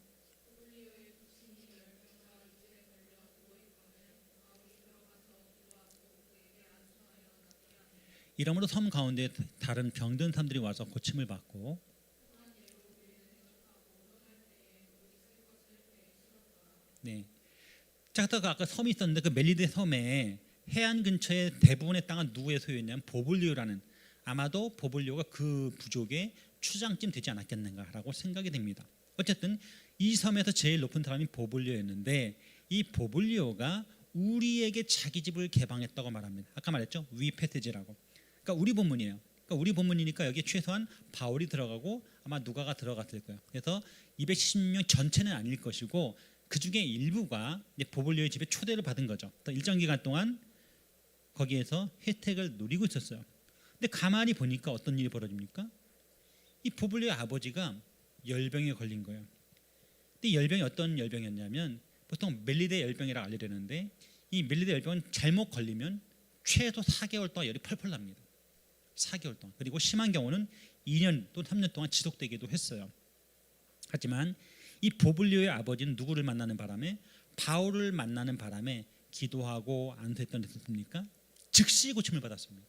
이러므로 섬 가운데 다른 병든 사람들이 와서 고침을 받고 네. 자, 아까 섬이 있었는데 그 멜리데 섬에 해안 근처에 대부분의 땅은 누구의 소유였냐면 보블리오라는 아마도 보블리오가 그 부족의 추장쯤 되지 않았겠는가라고 생각이 됩니다. 어쨌든 이 섬에서 제일 높은 사람이 보블리오였는데 이 보블리오가 우리에게 자기 집을 개방했다고 말합니다. 아까 말했죠? 위페테지라고. 그러니까 우리 본문이에요. 그러니까 우리 본문이니까 여기에 최소한 바울이 들어가고 아마 누가가 들어갔을 거예요. 그래서 216명 전체는 아닐 것이고 그 중에 일부가 보블리오의 집에 초대를 받은 거죠. 일정 기간 동안 거기에서 혜택을 누리고 있었어요. 근데 가만히 보니까 어떤 일이 벌어집니까? 이 보블리오의 아버지가 열병에 걸린 거예요. 근데 열병이 어떤 열병이었냐면 보통 멜리데 열병이라고 알려지는데 이 멜리데 열병은 잘못 걸리면 최소 4개월 동안 열이 펄펄 납니다. 4개월 동안. 그리고 심한 경우는 2년 또는 3년 동안 지속되기도 했어요. 하지만 이 보블리오의 아버지는 누구를 만나는 바람에 바울을 만나는 바람에 기도하고 안수했던 데 있었습니까? 즉시 고침을 받았습니다.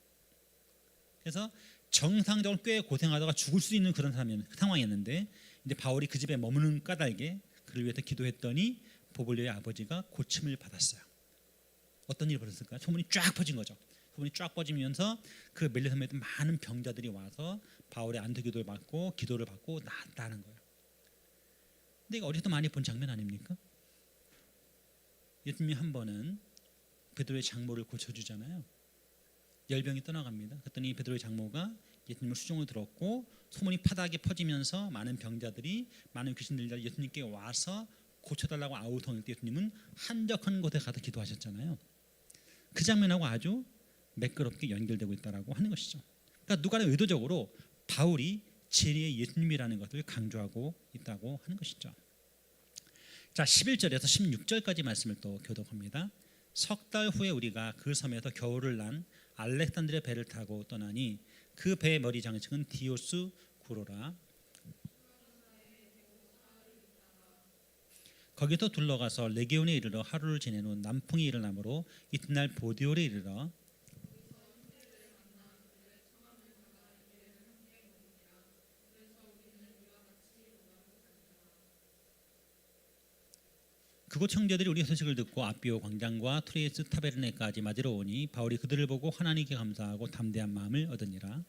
그래서 정상적으로 꽤 고생하다가 죽을 수 있는 그런 상황이었는데 이제 바울이 그 집에 머무는 까닭에 그를 위해서 기도했더니 보블리오의 아버지가 고침을 받았어요. 어떤 일이 벌어졌을까요? 소문이 쫙 퍼진 거죠. 소문이 쫙 퍼지면서 그 멜리섬에 있던 많은 병자들이 와서 바울의 안수 기도를 받고 기도를 받고 나았다는 거예요. 근데 이거 어디서 많이 본 장면 아닙니까? 예수님이 한 번은 베드로의 장모를 고쳐주잖아요. 열병이 떠나갑니다. 그랬더니 베드로의 장모가 예수님을 수종을 들었고 소문이 파다하게 퍼지면서 많은 병자들이 많은 귀신들이 예수님께 와서 고쳐달라고 아우성일 때 예수님은 한적한 곳에 가서 기도하셨잖아요. 그 장면하고 아주 매끄럽게 연결되고 있다라고 하는 것이죠. 그러니까 누가 의도적으로 바울이 진리의 예수님이라는 것을 강조하고 있다고 하는 것이죠. 자, 11절에서 16절까지 말씀을 또 교독합니다. 석 달 후에 우리가 그 섬에서 겨울을 난 알렉산드리아 배를 타고 떠나니 그 배의 머리 장식은 디오스 구로라. 거기서 둘러가서 레기온에 이르러 하루를 지낸 후 남풍이 일어나므로 이튿날 보디올에 이르러 그곳 형제들이 우리 소식을 듣고 아비오 광장과 트레이스 타베르네까지 맞으러 오니 바울이 그들을 보고 하나님께 감사하고 담대한 마음을 얻으니라.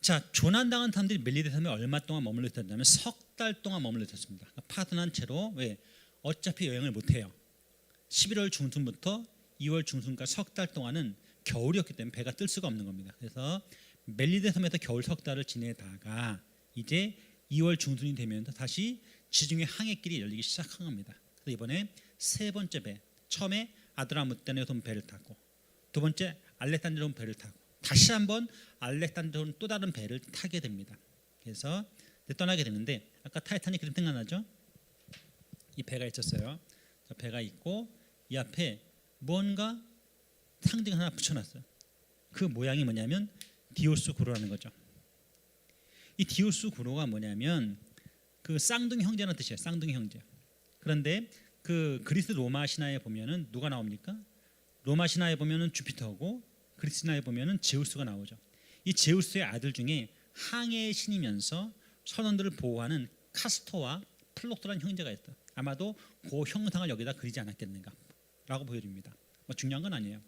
자, 조난당한 사람들이 멜리데 섬에 얼마 동안 머물러 있었냐면 석 달 동안 머물러 있었습니다. 파산한 채로 왜 어차피 여행을 못 해요. 11월 중순부터 2월 중순까지 석 달 동안은 겨울이었기 때문에 배가 뜰 수가 없는 겁니다. 그래서 멜리데 섬에서 겨울 석 달을 지내다가 이제 2월 중순이 되면서 다시 지중해 항해길이 열리기 시작한 겁니다. 그래서 이번에 세 번째 배, 처음에 아드라무떼네에서 온 배를 타고 두 번째 알렉산드리아에서 온 배를 타고 다시 한번 알렉산드리아에서 온 또 다른 배를 타게 됩니다. 그래서 떠나게 되는데 아까 타이타닉 그림 생각나죠? 이 배가 있었어요. 배가 있고 이 앞에 뭔가 상징 하나 붙여놨어요. 그 모양이 뭐냐면 디오스 구로라는 거죠. 이 디오스 구로가 뭐냐면 그 쌍둥이 형제라는 뜻이에요. 쌍둥이 형제. 그런데 그 그리스 로마 신화에 보면은 누가 나옵니까? 로마 신화에 보면은 주피터고 그리스 신화에 보면은 제우스가 나오죠. 이 제우스의 아들 중에 항해의 신이면서 선원들을 보호하는 카스토와 플록토라는 형제가 있다. 아마도 그 형상을 여기다 그리지 않았겠는가라고 보여집니다. 뭐 중요한 건 아니에요.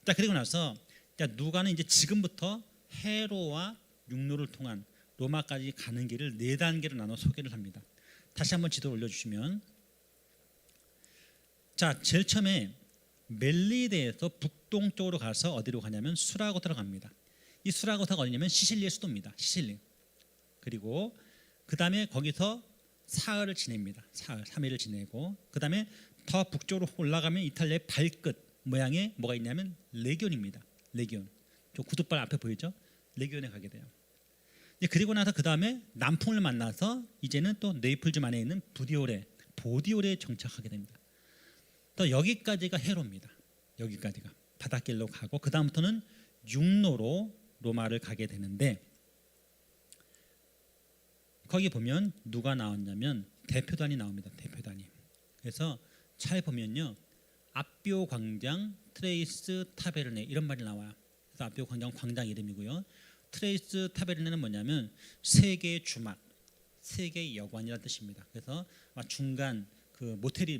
자, 그리고 나서 누가는 이제 지금부터 해로와 육로를 통한 로마까지 가는 길을 네 단계로 나눠 소개를 합니다. 다시 한번 지도를 올려주시면, 자, 제일 처음에 멜리데에서 북동쪽으로 가서 어디로 가냐면 수라고타로 갑니다. 이 수라고타가 어디냐면 시실리의 수도입니다. 시실리. 그리고 그 다음에 거기서 사흘을 지냅니다. 사흘, 3일을 지내고 그 다음에 더 북쪽으로 올라가면 이탈리아의 발끝 모양에 뭐가 있냐면 레기온입니다. 레기온. 저 구두발 앞에 보이죠? 레기온에 가게 돼요. 그리고 나서 그 다음에 남풍을 만나서 이제는 또 네이플즈 안에 있는 보디올에 정착하게 됩니다. 또 여기까지가 해로입니다. 여기까지가 바닷길로 가고 그 다음부터는 육로로 로마를 가게 되는데 거기 보면 누가 나왔냐면 대표단이 나옵니다. 대표단이. 그래서 차에 보면요, 아비오 광장, 트레이스 타베르네 이런 말이 나와요. 그래서 아비오 광장 이름이고요. 트레이스 타베르네는 뭐냐면 세계의 주막, 세계의 여관이라는 뜻입니다. 그래서 중간 그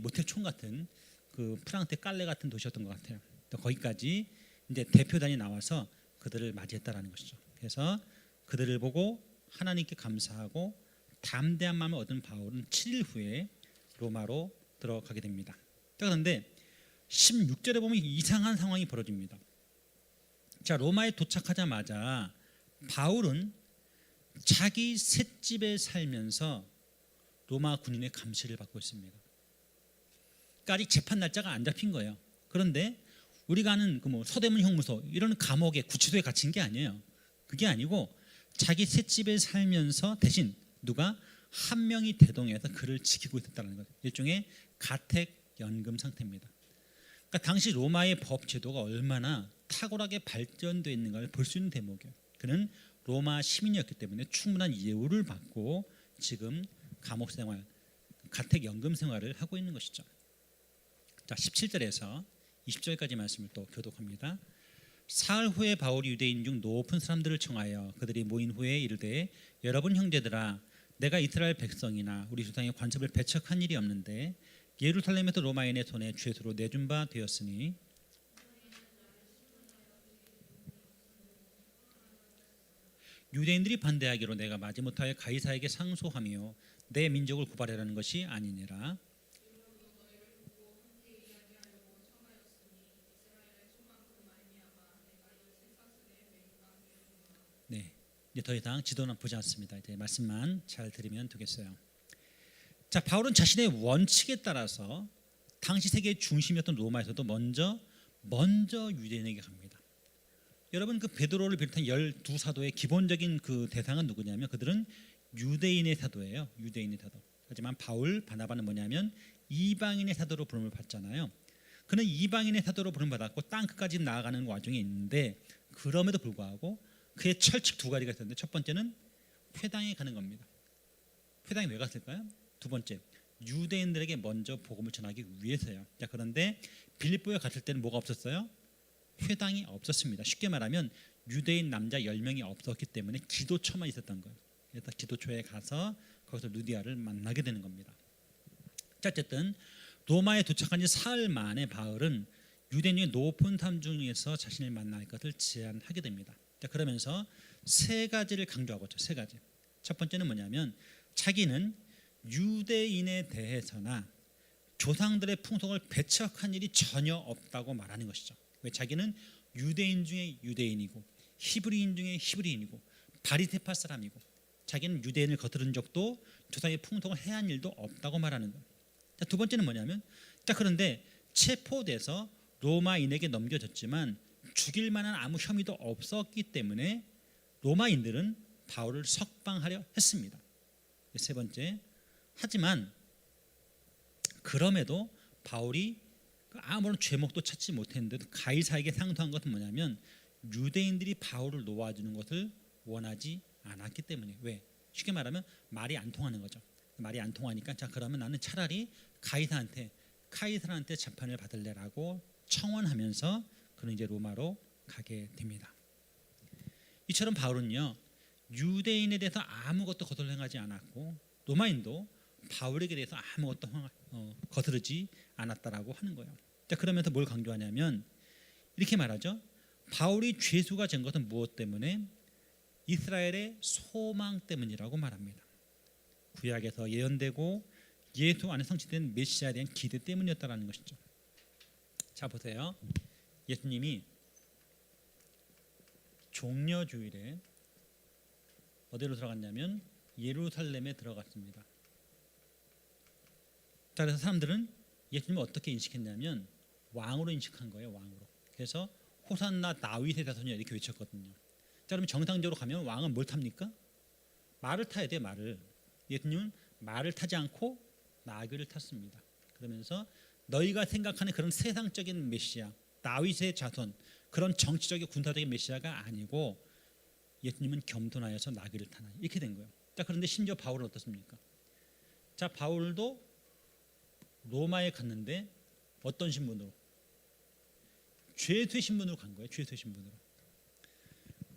모텔촌 같은 그 프랑스의 깔레 같은 도시였던 것 같아요. 또 거기까지 이제 대표단이 나와서 그들을 맞이했다라는 것이죠. 그래서 그들을 보고 하나님께 감사하고 담대한 마음을 얻은 바울은 7일 후에 로마로 들어가게 됩니다. 그런데 16절에 보면 이상한 상황이 벌어집니다. 자, 로마에 도착하자마자 바울은 자기 셋집에 살면서 로마 군인의 감시를 받고 있습니다. 그러니까 아직 재판 날짜가 안 잡힌 거예요. 그런데 우리가 아는 그 뭐 서대문 형무소 이런 감옥에 구치소에 갇힌 게 아니에요. 그게 아니고 자기 셋집에 살면서 대신 누가 한 명이 대동해서 그를 지키고 있었다는 것. 일종의 가택 연금 상태입니다. 그러니까 당시 로마의 법 제도가 얼마나 탁월하게 발전되어 있는가를 볼 수 있는 대목이에요. 그는 로마 시민이었기 때문에 충분한 예우를 받고 지금 감옥 생활, 가택 연금 생활을 하고 있는 것이죠. 자, 17절에서 20절까지 말씀을 또 교독합니다. 사흘 후에 바울이 유대인 중 높은 사람들을 청하여 그들이 모인 후에 이르되, 여러분 형제들아, 내가 이스라엘 백성이나 우리 조상의 관습을 배척한 일이 없는데 예루살렘에서 로마인의 손에 죄수로 내준 바 되었으니 유대인들이 반대하기로 내가 마지못하여 가이사에게 상소하며 내 민족을 고발하라는 것이 아니니라. 네, 이제 더 이상 지도는 보지 않습니다. 이제 말씀만 잘 들으면 되겠어요. 자, 바울은 자신의 원칙에 따라서 당시 세계의 중심이었던 로마에서도 먼저 유대인에게 갑니다. 여러분 그 베드로를 비롯한 12사도의 기본적인 그 대상은 누구냐면 그들은 유대인의 사도예요. 유대인의 사도. 하지만 바울, 바나바는 뭐냐면 이방인의 사도로 부름을 받잖아요. 그는 이방인의 사도로 부름 받았고 땅 끝까지 나아가는 와중에 있는데 그럼에도 불구하고 그의 철칙 두 가지가 있었는데 첫 번째는 회당에 가는 겁니다. 회당에 왜 갔을까요? 두 번째, 유대인들에게 먼저 복음을 전하기 위해서요. 자, 그런데 빌립보에 갔을 때는 뭐가 없었어요? 회당이 없었습니다. 쉽게 말하면 유대인 남자 10명이 없었기 때문에 기도처만 있었던 거예요. 그래서 기도처에 가서 거기서 루디아를 만나게 되는 겁니다. 자, 어쨌든 로마에 도착한 지 사흘 만에 바울은 유대인의 높은 삶 중에서 자신을 만날 것을 제안하게 됩니다. 자, 그러면서 세 가지를 강조하고 있죠. 세 가지. 첫 번째는 뭐냐면 자기는 유대인에 대해서나 조상들의 풍속을 배척한 일이 전혀 없다고 말하는 것이죠. 왜? 자기는 유대인 중에 유대인이고 히브리인 중에 히브리인이고 바리새파 사람이고 자기는 유대인을 거스른 적도 조상의 풍속을 해한 일도 없다고 말하는 거예요. 자, 두 번째는 뭐냐면 그런데 체포돼서 로마인에게 넘겨졌지만 죽일 만한 아무 혐의도 없었기 때문에 로마인들은 바울을 석방하려 했습니다. 세 번째, 하지만 그럼에도 바울이 아무런 죄목도 찾지 못했는데도 가이사에게 상소한 것은 뭐냐면 유대인들이 바울을 놓아주는 것을 원하지 않았기 때문에. 왜? 쉽게 말하면 말이 안 통하는 거죠. 말이 안 통하니까 자, 그러면 나는 차라리 카이사한테 재판을 받을래라고 청원하면서 그는 이제 로마로 가게 됩니다. 이처럼 바울은요, 유대인에 대해서 아무것도 거슬러 행하지 않았고 로마인도 바울에게 대해서 아무것도 거스르지 않았다라고 하는 거예요. 자, 그러면서 뭘 강조하냐면 이렇게 말하죠. 바울이 죄수가 된 것은 무엇 때문에? 이스라엘의 소망 때문이라고 말합니다. 구약에서 예언되고 예수 안에 성취된 메시아에 대한 기대 때문이었다라는 것이죠. 자, 보세요. 예수님이 종려주일에 어디로 들어갔냐면 예루살렘에 들어갔습니다. 자, 그래서 사람들은 예수님을 어떻게 인식했냐면 왕으로 인식한 거예요. 왕으로. 그래서 호산나 다윗의 자손이야 이렇게 외쳤거든요. 자, 그러면 정상적으로 가면 왕은 뭘 탑니까? 말을 타야 돼. 말을. 예수님은 말을 타지 않고 나귀를 탔습니다. 그러면서 너희가 생각하는 그런 세상적인 메시아, 다윗의 자손, 그런 정치적인 군사적인 메시아가 아니고 예수님은 겸손하여서 나귀를 타나 이렇게 된 거예요. 자, 그런데 심지어 바울은 어떻습니까? 자, 바울도 로마에 갔는데 어떤 신분으로? 죄수의 신분으로 간 거예요. 죄수의 신분으로.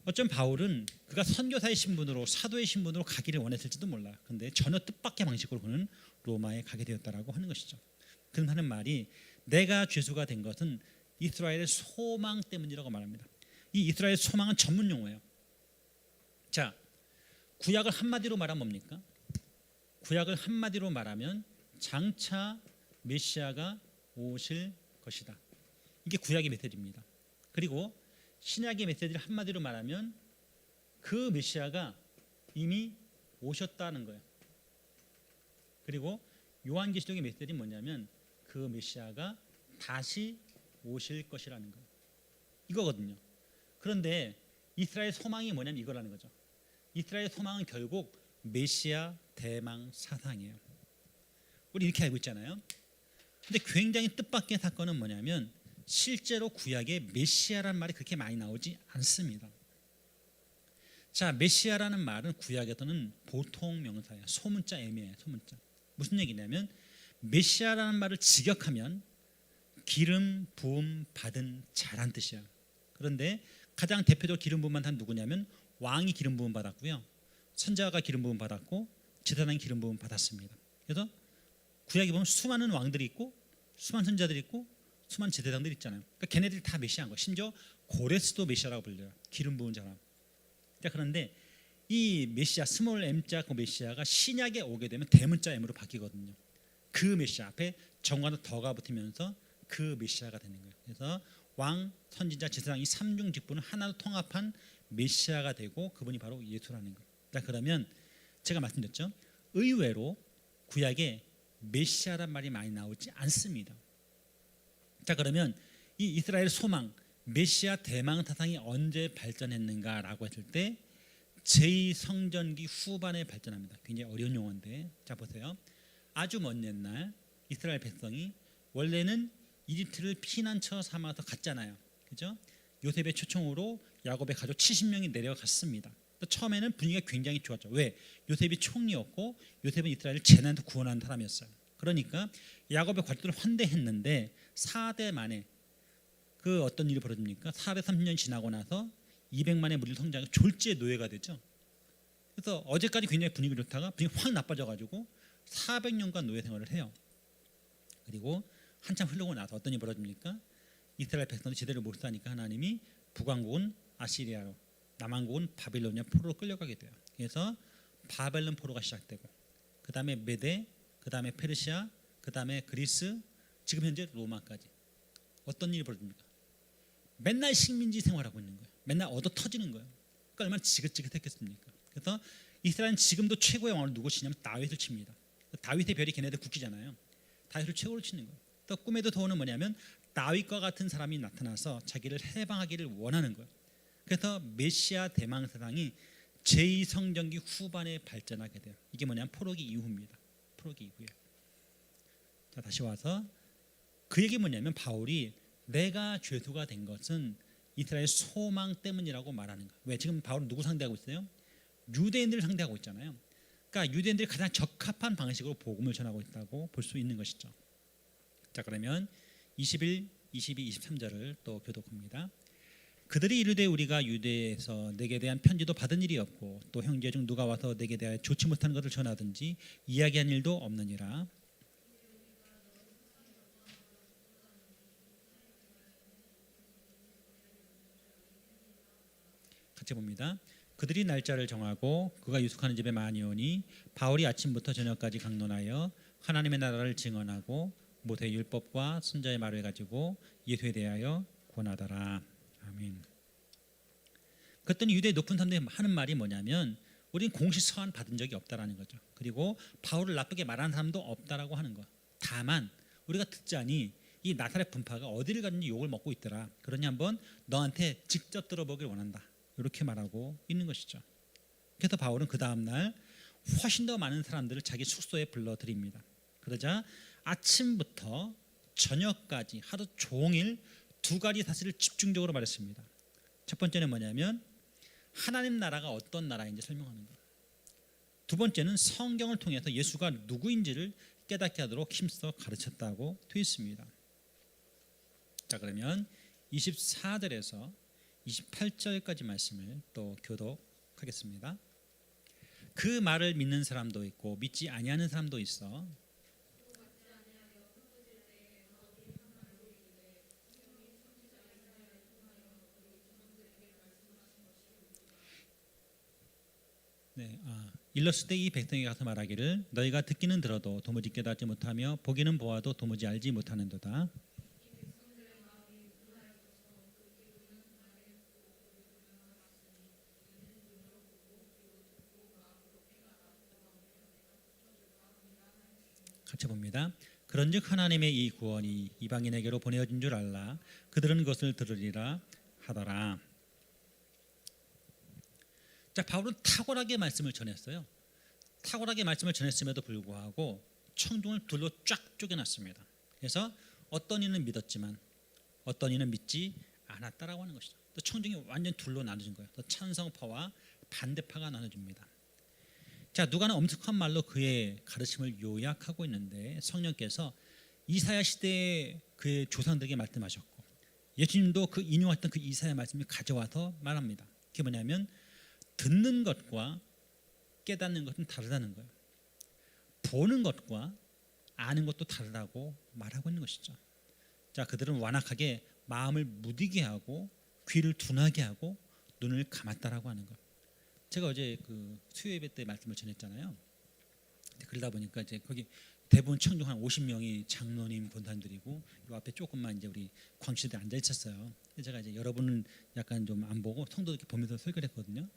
어쩜 바울은 그가 선교사의 신분으로 사도의 신분으로 가기를 원했을지도 몰라요. 그런데 전혀 뜻밖의 방식으로 그는 로마에 가게 되었다라고 하는 것이죠. 그는 하는 말이 내가 죄수가 된 것은 이스라엘의 소망 때문이라고 말합니다. 이 이스라엘의 소망은 전문 용어예요. 자, 구약을 한마디로 말하면 뭡니까? 구약을 한마디로 말하면 장차 메시아가 오실 것이다. 이게 구약의 메시지입니다. 그리고 신약의 메시지를 한마디로 말하면 그 메시아가 이미 오셨다는 거예요. 그리고 요한계시록의 메시지는 뭐냐면 그 메시아가 다시 오실 것이라는 거예요. 이거거든요. 그런데 이스라엘 소망이 뭐냐면 이거라는 거죠. 이스라엘 소망은 결국 메시아 대망 사상이에요. 우리 이렇게 알고 있잖아요. 근데 굉장히 뜻밖의 사건은 뭐냐면 실제로 구약에 메시아라는 말이 그렇게 많이 나오지 않습니다. 자, 메시아라는 말은 구약에서는 보통 명사예요. 소문자 애매해요. 소문자. 무슨 얘기냐면 메시아라는 말을 직역하면 기름 부음 받은 자란 뜻이야. 그런데 가장 대표적으로 기름 부음 받은 누구냐면 왕이 기름 부음 받았고요. 선지자가 기름 부음 받았고 제사장이 기름 부음 받았습니다. 그래서 구약에 보면 수많은 왕들이 있고 수많은 선지자들이 있고 수많은 제사장들이 있잖아요. 그러니까 걔네들이 다 메시아인 거예요. 심지어 고레스도 메시아라고 불려요. 기름 부은 사람. 자, 그런데 이 메시아 스몰 M자 그 메시아가 신약에 오게 되면 대문자 M으로 바뀌거든요. 그 메시아 앞에 정관도 더가 붙으면서 그 메시아가 되는 거예요. 그래서 왕, 선지자, 제사장 이 삼중 직분을 하나로 통합한 메시아가 되고 그분이 바로 예수라는 거예요. 자, 그러면 제가 말씀드렸죠. 의외로 구약에 메시아란 말이 많이 나오지 않습니다. 자, 그러면 이 이스라엘 소망, 메시아 대망 사상이 언제 발전했는가라고 했을 때 제2성전기 후반에 발전합니다. 굉장히 어려운 용어인데, 자 보세요. 아주 먼 옛날 이스라엘 백성이 원래는 이집트를 피난처 삼아서 갔잖아요. 그죠? 요셉의 초청으로 야곱의 가족 70명이 내려갔습니다. 처음에는 분위기가 굉장히 좋았죠. 왜? 요셉이 총리였고 요셉은 이스라엘을 재난에서 구원한 사람이었어요. 그러니까 야곱의 가족들을 환대했는데 4대 만에 그 어떤 일이 벌어집니까? 430년 지나고 나서 200만의 무리를 성장해서 졸지의 노예가 되죠. 그래서 어제까지 굉장히 분위기가 좋다가 분위기 확 나빠져가지고 400년간 노예 생활을 해요. 그리고 한참 흐르고 나서 어떤 일이 벌어집니까? 이스라엘 백성들이 제대로 못 사니까 하나님이 북왕국은 아시리아로, 남왕국은 바빌로니아 포로로 끌려가게 돼요. 그래서 바벨론 포로가 시작되고, 그 다음에 메데, 그 다음에 페르시아, 그 다음에 그리스, 지금 현재 로마까지. 어떤 일이 벌어집니까? 맨날 식민지 생활하고 있는 거예요. 맨날 얻어 터지는 거예요. 그러니까 얼마나 지긋지긋했겠습니까? 그래서 이스라엘은 지금도 최고의 왕을 누구 치냐면 다윗을 칩니다. 다윗의 별이 걔네들 국기잖아요. 다윗을 최고로 치는 거예요. 또 꿈에도 도우는 뭐냐면 다윗과 같은 사람이 나타나서 자기를 해방하기를 원하는 거예요. 그래서 메시아 대망 세상이 제2성전기 후반에 발전하게 돼요. 이게 뭐냐면 포로기 이후입니다. 포로기 이후에. 자, 다시 와서 그 얘기 뭐냐면 바울이 내가 죄수가 된 것은 이스라엘 소망 때문이라고 말하는 거예요. 왜? 지금 바울은 누구 상대하고 있어요? 유대인들을 상대하고 있잖아요. 그러니까 유대인들이 가장 적합한 방식으로 복음을 전하고 있다고 볼 수 있는 것이죠. 자, 그러면 21, 22, 23절을 또 교독합니다. 그들이 이르되 우리가 유대에서 내게 대한 편지도 받은 일이 없고 또 형제 중 누가 와서 내게 대하여 좋지 못한 것을 전하든지 이야기한 일도 없느니라. 같이 봅니다. 그들이 날짜를 정하고 그가 유숙하는 집에 많이 오니 바울이 아침부터 저녁까지 강론하여 하나님의 나라를 증언하고 모세의 율법과 선자의 말을 가지고 예수에 대하여 권하더라. 아멘. 그랬더니 유대 높은 사람들이 하는 말이 뭐냐면 우리는 공식 서한 받은 적이 없다라는 거죠. 그리고 바울을 나쁘게 말하는 사람도 없다라고 하는 거. 다만 우리가 듣자니 이 나사렛 분파가 어디를 갔는지 욕을 먹고 있더라. 그러니 한번 너한테 직접 들어보길 원한다. 이렇게 말하고 있는 것이죠. 그래서 바울은 그 다음 날 훨씬 더 많은 사람들을 자기 숙소에 불러들입니다. 그러자 아침부터 저녁까지 하루 종일 두 가지 사실을 집중적으로 말했습니다. 첫 번째는 뭐냐면 하나님 나라가 어떤 나라인지 설명하는 거예요. 두 번째는 성경을 통해서 예수가 누구인지를 깨닫게 하도록 힘써 가르쳤다고 되어 있습니다. 자, 그러면 24절에서 28절까지 말씀을 또 교독하겠습니다. 그 말을 믿는 사람도 있고 믿지 아니하는 사람도 있어. 네, 일렀을 때 이 백성에게 가서 말하기를 너희가 듣기는 들어도 도무지 깨닫지 못하며 보기는 보아도 도무지 알지 못하는도다. 같이 봅니다. 그런즉 하나님의 이 구원이 이방인에게로 보내어진 줄 알라. 그들은 그것을 들으리라 하더라. 자, 바울은 탁월하게 말씀을 전했어요. 탁월하게 말씀을 전했음에도 불구하고 청중을 둘로 쫙 쪼개놨습니다. 그래서 어떤 이는 믿었지만 어떤 이는 믿지 않았다라고 하는 것이죠. 또 청중이 완전 둘로 나눠진 거예요. 또 찬성파와 반대파가 나눠집니다. 자, 누가는 엄숙한 말로 그의 가르침을 요약하고 있는데 성령께서 이사야 시대의 그의 조상들에게 말씀하셨고 예수님도 그 인용했던 그 이사야 말씀을 가져와서 말합니다. 그게 뭐냐면 듣는 것과 깨닫는 것은 다르다는 거예요. 보는 것과 아는 것도 다르다고 말하고 있는 것이죠. 자, 그들은 완악하게 마음을 무디게 하고 귀를 둔하게 하고 눈을 감았다라고 하는 것. 제가 어제 그 수요 예배 때 말씀을 전했잖아요. 그러다 보니까 이제 거기 대부분 청중 한 50명이 장로님 본사님들이고 이 앞에 조금만 이제 우리 광시들 앉아 있었어요. 제가 이제 여러분은 약간 좀 안 보고 성도 이렇게 보면서 설교를 했거든요.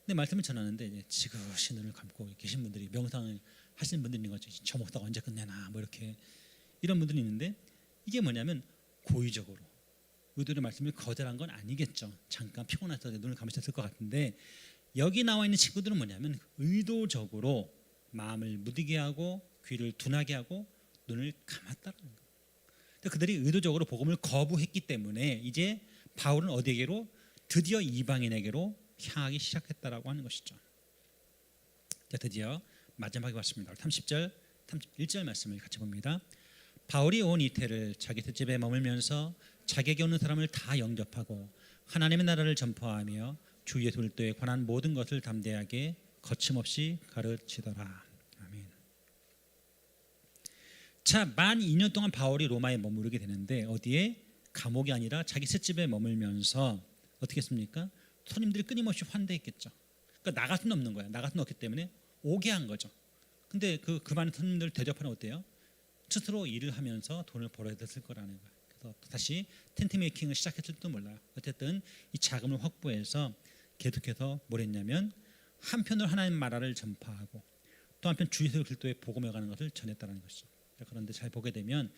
근데 말씀을 전하는데 이제 지그시 눈을 감고 계신 분들이 명상을 하시는 분들이 있는 거죠. 저 목사가 언제 끝내나 뭐 이렇게 이런 분들이 있는데 이게 뭐냐면 고의적으로 의도의 말씀이 거절한 건 아니겠죠. 잠깐 피곤해서 눈을 감으셨을 것 같은데 여기 나와 있는 친구들은 뭐냐면 의도적으로 마음을 무디게 하고 귀를 둔하게 하고 눈을 감았다는 거예요. 그들이 의도적으로 복음을 거부했기 때문에 이제 바울은 어디에게로? 드디어 이방인에게로 향하기 시작했다라고 하는 것이죠. 자, 드디어 마지막에 왔습니다. 30절, 31절 말씀을 같이 봅니다. 바울이 온 이태를 자기 집에 머물면서 자기에게 오는 사람을 다 영접하고 하나님의 나라를 전파하며 주 예수 그리스도에 관한 모든 것을 담대하게 거침없이 가르치더라. 아멘. 자, 만 2년 동안 바울이 로마에 머무르게 되는데 어디에? 감옥이 아니라 자기 셋집에 머물면서 어떻게 했습니까? 손님들이 끊임없이 환대했겠죠. 그러니까 나갈 수는 없는 거야. 나갈 수는 없기 때문에 오게 한 거죠. 근데 그 많은 손님들을 대접하는 어때요? 스스로 일을 하면서 돈을 벌어야 됐을 거라는 거예요. 그래서 다시 텐트 메이킹을 시작했을지도 몰라요. 어쨌든 이 자금을 확보해서 계속해서 뭘 했냐면 한편으로 하나님 나라를 전파하고 또 한편 주 예수 그리스도의 복음을 가는 것을 전했다는 것이죠. 그런데 잘 보게 되면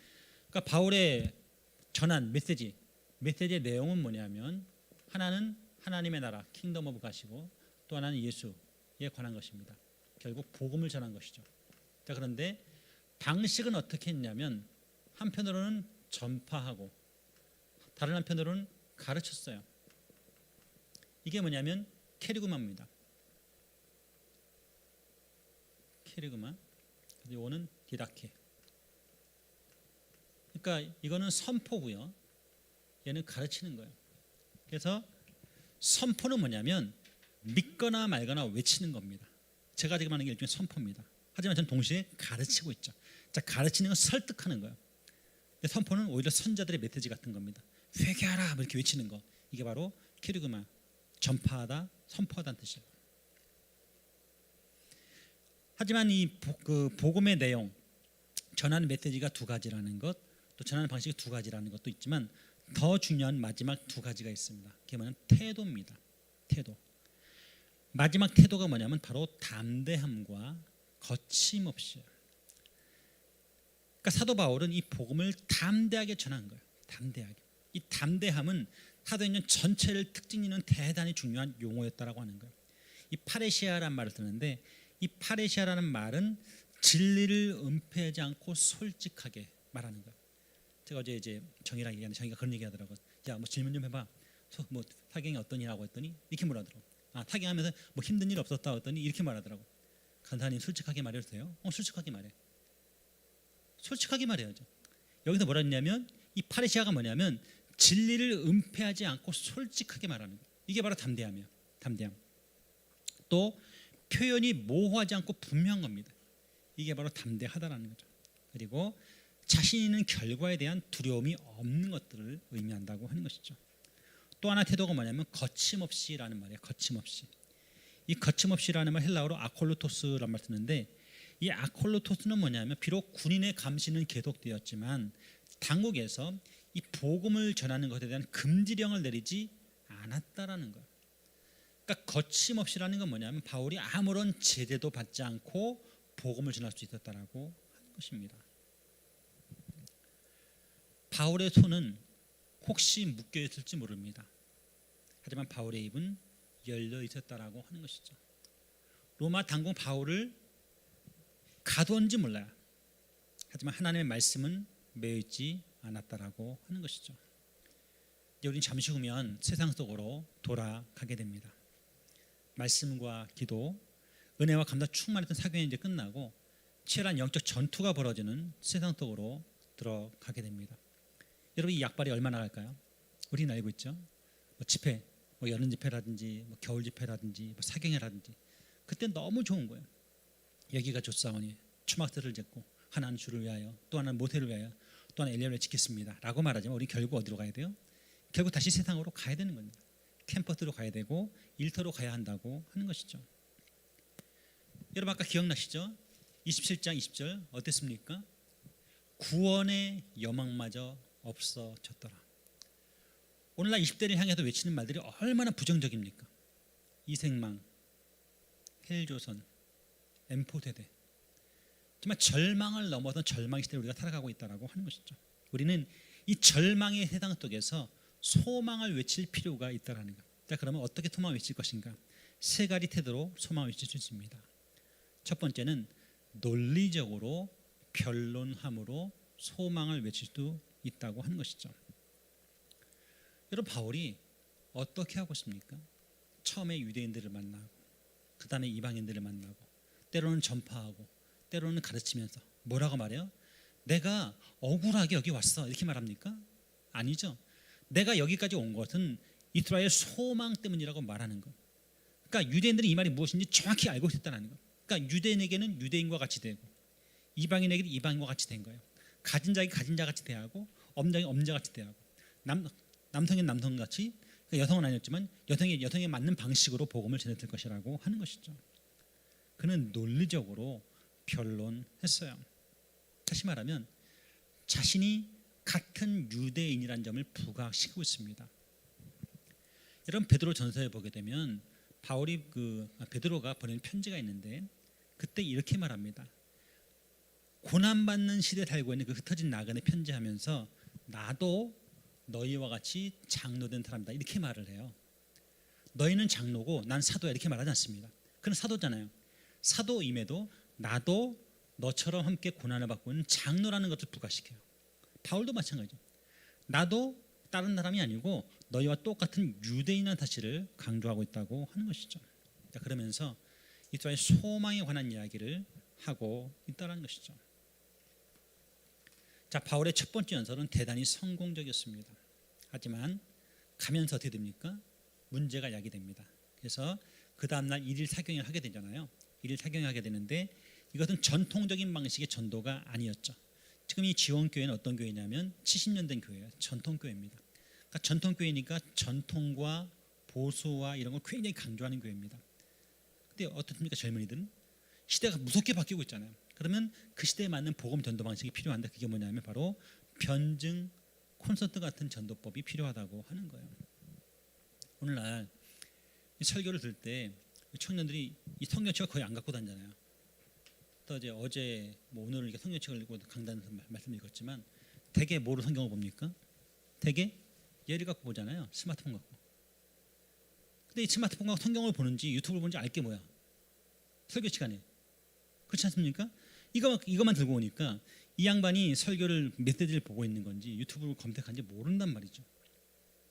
그러니까 바울의 전한 메시지의 내용은 뭐냐면 하나는 하나님의 나라 킹덤 오브 갓이고 또 하나는 예수에 관한 것입니다. 결국 복음을 전한 것이죠. 자, 그런데 방식은 어떻게 했냐면 한편으로는 전파하고 다른 한편으로는 가르쳤어요. 이게 뭐냐면 케리그마입니다. 케리그마. 이거는 디다케. 그러니까 이거는 선포고요. 얘는 가르치는 거예요. 그래서 선포는 뭐냐면 믿거나 말거나 외치는 겁니다. 제가 지금 하는 게 일종의 선포입니다. 하지만 저는 동시에 가르치고 있죠. 자, 가르치는 건 설득하는 거예요. 근데 선포는 오히려 선자들의 메시지 같은 겁니다. 회개하라 이렇게 외치는 거. 이게 바로 케리그마, 전파하다, 선포하다는 뜻이에요. 하지만 이 복음의 내용, 전하는 메시지가 두 가지라는 것, 또 전하는 방식이 두 가지라는 것도 있지만 더 중요한 마지막 두 가지가 있습니다. 그게 뭐냐면 태도입니다. 태도. 마지막 태도가 뭐냐면 바로 담대함과 거침없이. 그러니까 사도 바울은 이 복음을 담대하게 전한 거예요. 담대하게. 이 담대함은 사도행전 전체를 특징짓는 대단히 중요한 용어였다라고 하는 거예요. 이 파레시아라는 말을 쓰는데 이 파레시아라는 말은 진리를 은폐하지 않고 솔직하게 말하는 거예요. 제가 어제 이제 정이랑 얘기하는데 정이가 그런 얘기하더라고요. 야, 뭐 질문 좀 해봐. 뭐 사경이 어떠냐고 했더니 이렇게 말하더라고. 아, 사경하면서 뭐 힘든 일 없었다 했더니 이렇게 말하더라고. 간사님 솔직하게 말해도 돼요? 솔직하게 말해. 솔직하게 말해야죠. 여기서 뭐라 했냐면 이 파레시아가 뭐냐면 진리를 은폐하지 않고 솔직하게 말하는 거예요. 이게 바로 담대함이에요. 담대함. 또 표현이 모호하지 않고 분명한 겁니다. 이게 바로 담대하다라는 거죠. 그리고 자신 있는 결과에 대한 두려움이 없는 것들을 의미한다고 하는 것이죠. 또 하나 태도가 뭐냐면 거침없이라는 말이에요. 거침없이. 이 거침없이라는 말 헬라어로 아콜로토스라는 말 쓰는데 이 아콜로토스는 뭐냐면 비록 군인의 감시는 계속되었지만 당국에서 이 복음을 전하는 것에 대한 금지령을 내리지 않았다라는 거예요. 그러니까 거침없이라는 건 뭐냐면 바울이 아무런 제재도 받지 않고 복음을 전할 수 있었다라고 하는 것입니다. 바울의 손은 혹시 묶여 있을지 모릅니다. 하지만 바울의 입은 열려 있었다라고 하는 것이죠. 로마 당국 바울을 가두었는지 몰라요. 하지만 하나님의 말씀은 매여 있지 않았다라고 하는 것이죠. 이제 우리는 잠시 후면 세상 속으로 돌아가게 됩니다. 말씀과 기도, 은혜와 감사 충만했던 사경이 이제 끝나고 치열한 영적 전투가 벌어지는 세상 속으로 들어가게 됩니다. 여러분 이 약발이 얼마나 갈까요? 우리는 알고 있죠. 뭐 집회, 뭐 여름 집회라든지 뭐 겨울 집회라든지 뭐 사경회라든지 그때 너무 좋은 거예요. 여기가 좋사오니 초막들을 졌고 하나는 주를 위하여 또 하나는 모세를 위하여 또 하나는 엘리야를 지켰습니다 라고 말하지만 우리 결국 어디로 가야 돼요? 결국 다시 세상으로 가야 되는 겁니다. 캠퍼스로 가야 되고 일터로 가야 한다고 하는 것이죠. 여러분 아까 기억나시죠? 27장 20절 어땠습니까? 구원의 여망마저 없어졌더라. 오늘날 20대를 향해서 외치는 말들이 얼마나 부정적입니까? 이생망, 헬조선, M4세대. 정말 절망을 넘어선 절망의 시대를 우리가 살아가고 있다고 하는 것이죠. 우리는 이 절망의 해당 속에서 소망을 외칠 필요가 있다라는 것. 자, 그러면 어떻게 소망을 외칠 것인가? 세 가지 태도로 소망을 외칠 수 있습니다. 첫 번째는 논리적으로 변론함으로 소망을 외칠 수 있다고 하는 것이죠. 여러분, 바울이 어떻게 하고 있습니까? 처음에 유대인들을 만나고 그 다음에 이방인들을 만나고 때로는 전파하고 때로는 가르치면서 뭐라고 말해요? 내가 억울하게 여기 왔어 이렇게 말합니까? 아니죠. 내가 여기까지 온 것은 이스라엘 소망 때문이라고 말하는 것. 그러니까 유대인들은 이 말이 무엇인지 정확히 알고 있었다는 것. 그러니까 유대인에게는 유대인과 같이 되고 이방인에게는 이방인과 같이 된 거예요. 가진 자에게 가진 자 같이 대하고 엄자에게 엄자 같이 대하고 남성에게 남성 같이, 그러니까 여성은 아니었지만 여성에 맞는 방식으로 복음을 전했을 것이라고 하는 것이죠. 그는 논리적으로 변론했어요. 다시 말하면 자신이 같은 유대인이라는 점을 부각시키고 있습니다. 여러분, 베드로 전서에 보게 되면 베드로가 보낸 편지가 있는데 그때 이렇게 말합니다. 고난받는 시대에 살고 있는 그 흩어진 나그네 편지하면서 나도 너희와 같이 장로된 사람이다 이렇게 말을 해요. 너희는 장로고 난 사도야 이렇게 말하지 않습니다. 그는 사도잖아요. 사도임에도 나도 너처럼 함께 고난을 받고 있는 장로라는 것을 부각시켜요. 바울도 마찬가지죠. 나도 다른 사람이 아니고 너희와 똑같은 유대인이라는 사실을 강조하고 있다고 하는 것이죠. 자, 그러면서 이스라엘 소망에 관한 이야기를 하고 있다는 것이죠. 자, 바울의 첫 번째 연설은 대단히 성공적이었습니다. 하지만 가면서 어떻게 됩니까? 문제가 야기됩니다. 그래서 그 다음날 1일 사경을 하게 되잖아요. 1일 사경을 하게 되는데 이것은 전통적인 방식의 전도가 아니었죠. 지금 이 지원교회는 어떤 교회냐면 70년 된 교회예요. 전통교회입니다. 그러니까 전통교회니까 전통과 보수와 이런 걸 굉장히 강조하는 교회입니다. 근데 어떻습니까? 젊은이들은 시대가 무섭게 바뀌고 있잖아요. 그러면 그 시대에 맞는 복음 전도 방식이 필요한데 그게 뭐냐면 바로 변증 콘서트 같은 전도법이 필요하다고 하는 거예요. 오늘날 설교를 들을 때 청년들이 이 성경책을 거의 안 갖고 다니잖아요. 또 이제 어제 오늘 이렇게 성경책을 읽고 강단에서 말씀 읽었지만 대개 뭐로 성경을 봅니까? 대개 얘를 갖고 보잖아요. 스마트폰 갖고. 근데 이 스마트폰 갖고 성경을 보는지 유튜브를 보는지 알게 뭐야? 설교 시간에. 그렇지 않습니까? 이거만 들고 오니까 이 양반이 설교를 메시지를 보고 있는 건지 유튜브를 검색한지 모른단 말이죠.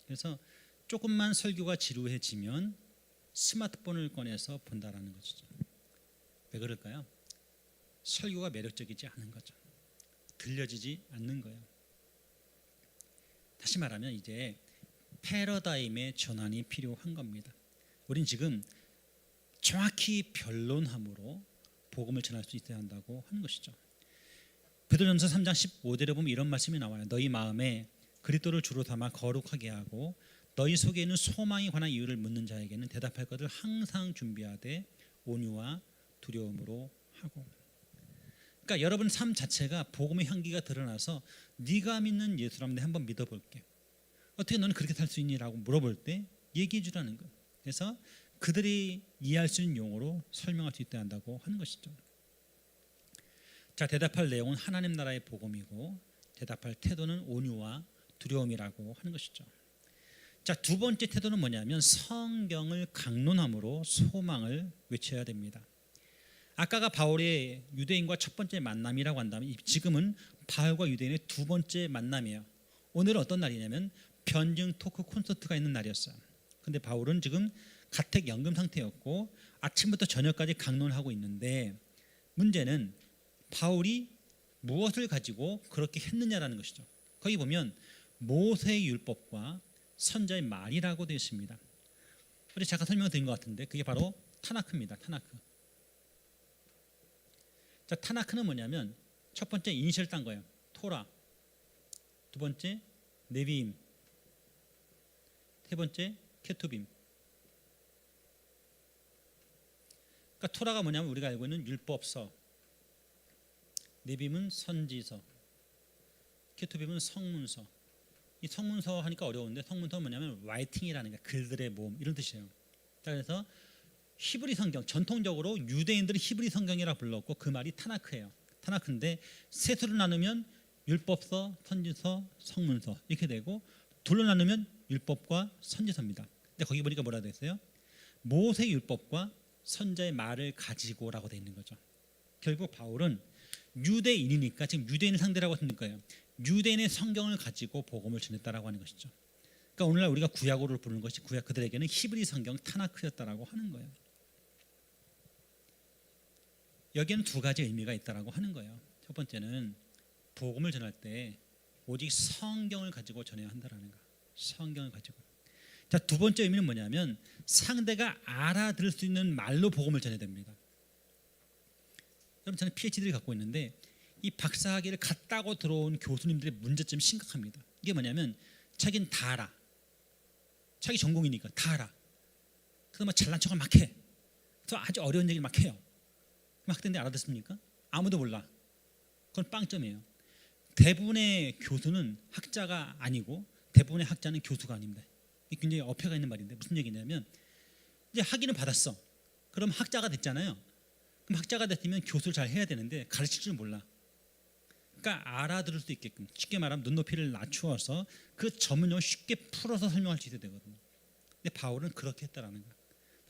그래서 조금만 설교가 지루해지면 스마트폰을 꺼내서 본다라는 것이죠. 왜 그럴까요? 설교가 매력적이지 않은 거죠. 들려지지 않는 거예요. 다시 말하면 이제 패러다임의 전환이 필요한 겁니다. 우린 지금 정확히 변론함으로 복음을 전할 수 있어야 한다고 하는 것이죠. 베드로전서 3장 15절에 보면 이런 말씀이 나와요. 너희 마음에 그리스도를 주로 삼아 거룩하게 하고 너희 속에 있는 소망에 관한 이유를 묻는 자에게는 대답할 것을 항상 준비하되 온유와 두려움으로 하고. 그러니까 여러분 삶 자체가 복음의 향기가 드러나서 네가 믿는 예수라면 내가 한번 믿어볼게. 어떻게 너는 그렇게 살 수 있니라고 물어볼 때 얘기해 주라는 거예요. 그래서 그들이 이해할 수 있는 용어로 설명할 수 있어야 한다고 하는 것이죠. 자, 대답할 내용은 하나님 나라의 복음이고 대답할 태도는 온유와 두려움이라고 하는 것이죠. 자, 두 번째 태도는 뭐냐면 성경을 강론함으로 소망을 외쳐야 됩니다. 아까가 바울의 유대인과 첫 번째 만남이라고 한다면 지금은 바울과 유대인의 두 번째 만남이에요. 오늘은 어떤 날이냐면 변증 토크 콘서트가 있는 날이었어요. 근데 바울은 지금 가택 연금 상태였고 아침부터 저녁까지 강론하고 있는데 문제는 바울이 무엇을 가지고 그렇게 했느냐라는 것이죠. 거기 보면 모세의 율법과 선자의 말이라고 되어 있습니다. 우리 잠깐 설명드린 것 같은데 그게 바로 타나크입니다. 타나크. 자, 타나크는 뭐냐면 첫 번째 이니셜 딴 거예요. 토라. 두 번째 네비임. 세 번째 케투빔. 그러니까 토라가 뭐냐면 우리가 알고 있는 율법서, 네빔은 선지서, 케투빔은 성문서. 이 성문서 하니까 어려운데 성문서는 뭐냐면 라이팅이라는 게 글들의 모음 이런 뜻이에요. 그래서 히브리 성경, 전통적으로 유대인들이 히브리 성경이라 불렀고 그 말이 타나크예요. 타나크인데 세 수를 나누면 율법서, 선지서, 성문서 이렇게 되고 둘로 나누면 율법과 선지서입니다. 근데 거기 보니까 뭐라 되어 있어요? 모세 율법과 선자의 말을 가지고라고 되어 있는 거죠. 결국 바울은 유대인이니까 지금 유대인을 상대라고 했는 거예요. 유대인의 성경을 가지고 복음을 전했다라고 하는 것이죠. 그러니까 오늘날 우리가 구약어를 부르는 것이 그들에게는 히브리 성경 타나크였다라고 하는 거예요. 여기에는 두 가지 의미가 있다라고 하는 거예요. 첫 번째는 복음을 전할 때 오직 성경을 가지고 전해야 한다라는 거. 성경을 가지고. 자, 두 번째 의미는 뭐냐면 상대가 알아들을 수 있는 말로 복음을 전해야 됩니다. 여러분, 저는 PhD를 갖고 있는데 이 박사학위를 갔다고 들어온 교수님들의 문제점이 심각합니다. 이게 뭐냐면 자기는 다 알아. 자기 전공이니까 다 알아. 그래서 막 잘난 척을 막 해. 그래서 아주 어려운 얘기를 막 해요. 학생들이 알아듣습니까? 아무도 몰라. 그건 빵점이에요. 대부분의 교수는 학자가 아니고 대부분의 학자는 교수가 아닙니다. 이게 굉장히 어폐가 있는 말인데 무슨 얘기냐면 이제 학위는 받았어. 그럼 학자가 됐잖아요. 그럼 학자가 됐으면 교수를 잘 해야 되는데 가르칠 줄 몰라. 그러니까 알아들을 수 있게끔 쉽게 말하면 눈높이를 낮추어서 그 전문용어를 쉽게 풀어서 설명할 수 있어야 되거든요. 근데 바울은 그렇게 했다라는 거예요.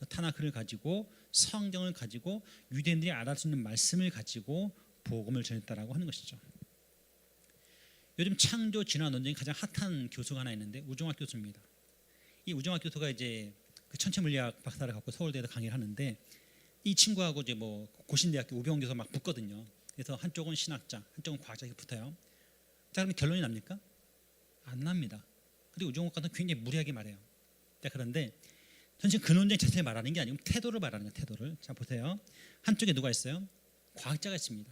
타나크를 가지고 성경을 가지고 유대인들이 알아들 수 있는 말씀을 가지고 복음을 전했다라고 하는 것이죠. 요즘 창조 진화 논쟁이 가장 핫한 교수가 하나 있는데 우종학 교수입니다. 이 우종학 교수가 이제 그 천체물리학 박사를 갖고 서울대에서 강의를 하는데 이 친구하고 이제 뭐 고신대학교 우병우 교수가 막 붙거든요. 그래서 한쪽은 신학자, 한쪽은 과학자 이렇게 붙어요. 자, 그러면 결론이 납니까? 안 납니다. 근데 우종학 교수는 굉장히 무리하게 말해요. 자, 그런데 전체 그 논쟁 자체를 말하는 게 아니고 태도를 말하는 거예요. 태도를. 자, 보세요. 한쪽에 누가 있어요? 과학자가 있습니다.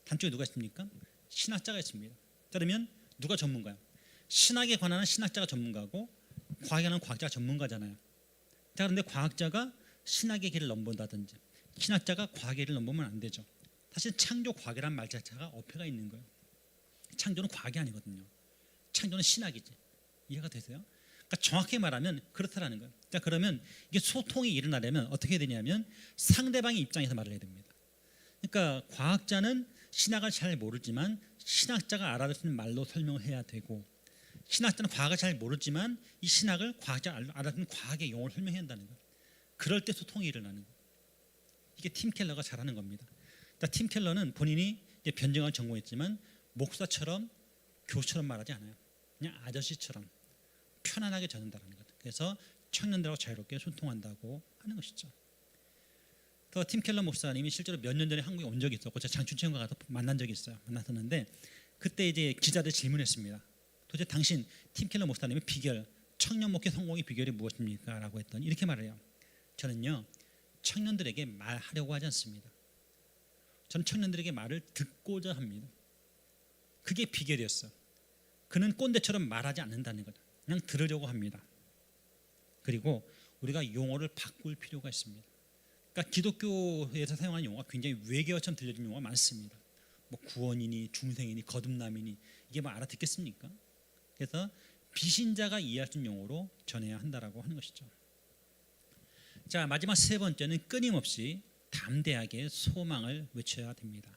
한쪽에 누가 있습니까? 신학자가 있습니다. 자, 그러면 누가 전문가요? 신학에 관한 신학자가 전문가고 과학에 관한 과학자가 전문가잖아요. 자, 그런데 과학자가 신학의 길을 넘본다든지 신학자가 과학의 길을 넘보면 안 되죠. 사실 창조 과학이란 말 자체가 어폐가 있는 거예요. 창조는 과학이 아니거든요. 창조는 신학이지. 이해가 되세요? 그러니까 정확히 말하면 그렇다라는 거예요. 자, 그러면 이게 소통이 일어나려면 어떻게 해야 되냐면 상대방의 입장에서 말을 해야 됩니다. 그러니까 과학자는 신학을 잘 모르지만 신학자가 알아들 수 있는 말로 설명을 해야 되고 신학자는 과학을 잘 모르지만 이 신학을 과학자가 알아듣는 과학의 용어로 설명해야 한다는 거예요. 그럴 때 소통이 일어나는 거예요. 이게 팀 켈러가 잘하는 겁니다. 자, 팀 켈러는 본인이 이제 변증학을 전공했지만 목사처럼 교수처럼 말하지 않아요. 그냥 아저씨처럼 편안하게 전한다는 거죠. 그래서 청년들하고 자유롭게 소통한다고 하는 것이죠. 또 팀 켈러 목사님이 실제로 몇 년 전에 한국에 온 적이 있었고 제가 장춘체험과 가서 만난 적이 있어요. 만났었는데 그때 이제 기자들 질문했습니다. 도대체 당신 팀 켈러 목사님의 비결, 청년 목회 성공의 비결이 무엇입니까? 라고 했더니 이렇게 말해요. 저는요 청년들에게 말하려고 하지 않습니다. 저는 청년들에게 말을 듣고자 합니다. 그게 비결이었어. 그는 꼰대처럼 말하지 않는다는 거죠. 그냥 들으려고 합니다. 그리고 우리가 용어를 바꿀 필요가 있습니다. 그러니까 기독교에서 사용하는 용어가 굉장히 외계어처럼 들려지는 용어가 많습니다. 뭐 구원이니 중생이니 거듭남이니 이게 뭐 알아듣겠습니까? 그래서 비신자가 이해할 수 있는 용어로 전해야 한다라고 하는 것이죠. 자, 마지막 세 번째는 끊임없이 담대하게 소망을 외쳐야 됩니다.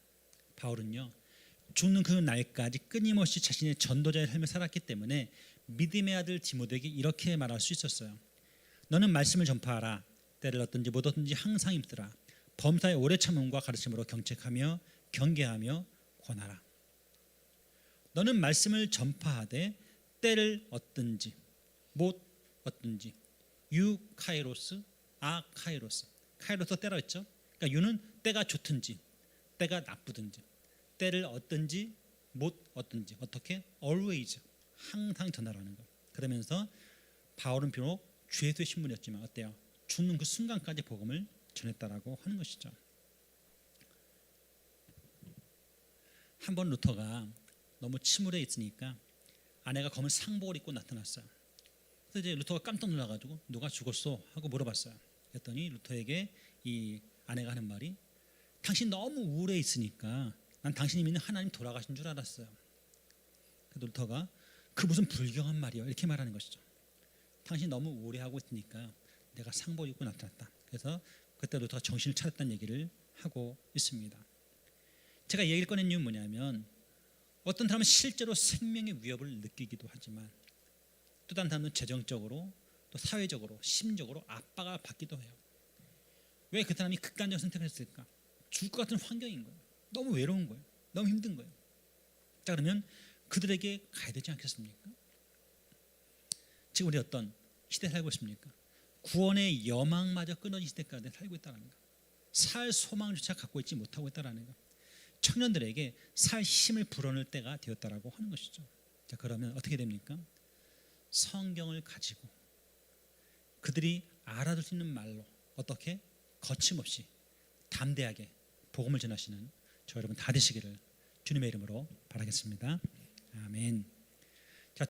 바울은요 죽는 그 날까지 끊임없이 자신의 전도자의 삶을 살았기 때문에 믿음의 아들 디모데에게 이렇게 말할 수 있었어요. 너는 말씀을 전파하라. 때를 얻든지 못 얻든지 항상 힘쓰라. 범사의 오래 참음과 가르침으로 경책하며 경계하며 권하라. 너는 말씀을 전파하되 때를 얻든지 못 얻든지 유 카이로스 아 카이로스. 카이로스 때라 했죠. 그러니까 유는 때가 좋든지 때가 나쁘든지 때를 얻든지 못 얻든지 어떻게? always 항상 전하라는 거. 그러면서 바울은 비록 주 예수의 신분이었지만 어때요? 죽는 그 순간까지 복음을 전했다라고 하는 것이죠. 한 번 루터가 너무 침울해 있으니까 아내가 검은 상복을 입고 나타났어요. 그래서 이제 루터가 깜짝 놀라가지고 누가 죽었어? 하고 물어봤어요. 그랬더니 루터에게 이 아내가 하는 말이 당신 너무 우울해 있으니까 난 당신이 믿는 하나님 돌아가신 줄 알았어요. 그래서 루터가 그 무슨 불경한 말이야 이렇게 말하는 것이죠. 당신 너무 우울해하고 있으니까 내가 상복을 입고 나타났다. 그래서 그때 루터가 정신을 차렸다는 얘기를 하고 있습니다. 제가 이 얘기를 꺼낸 이유는 뭐냐면 어떤 사람은 실제로 생명의 위협을 느끼기도 하지만 또 다른 사람은 재정적으로 또 사회적으로 심적으로 압박을 받기도 해요. 왜 그 사람이 극단적 선택을 했을까? 죽을 것 같은 환경인 거예요. 너무 외로운 거예요. 너무 힘든 거예요. 자, 그러면 그들에게 가야 되지 않겠습니까? 지금 우리 어떤 시대에 살고 있습니까? 구원의 여망마저 끊어진 시대까지 살고 있다는 거. 살 소망조차 갖고 있지 못하고 있다는 거. 청년들에게 살 힘을 불어넣을 때가 되었다라고 하는 것이죠. 자, 그러면 어떻게 됩니까? 성경을 가지고 그들이 알아들 수 있는 말로 어떻게 거침없이 담대하게 복음을 전하시는 저 여러분 다 되시기를 주님의 이름으로 바라겠습니다. 아멘.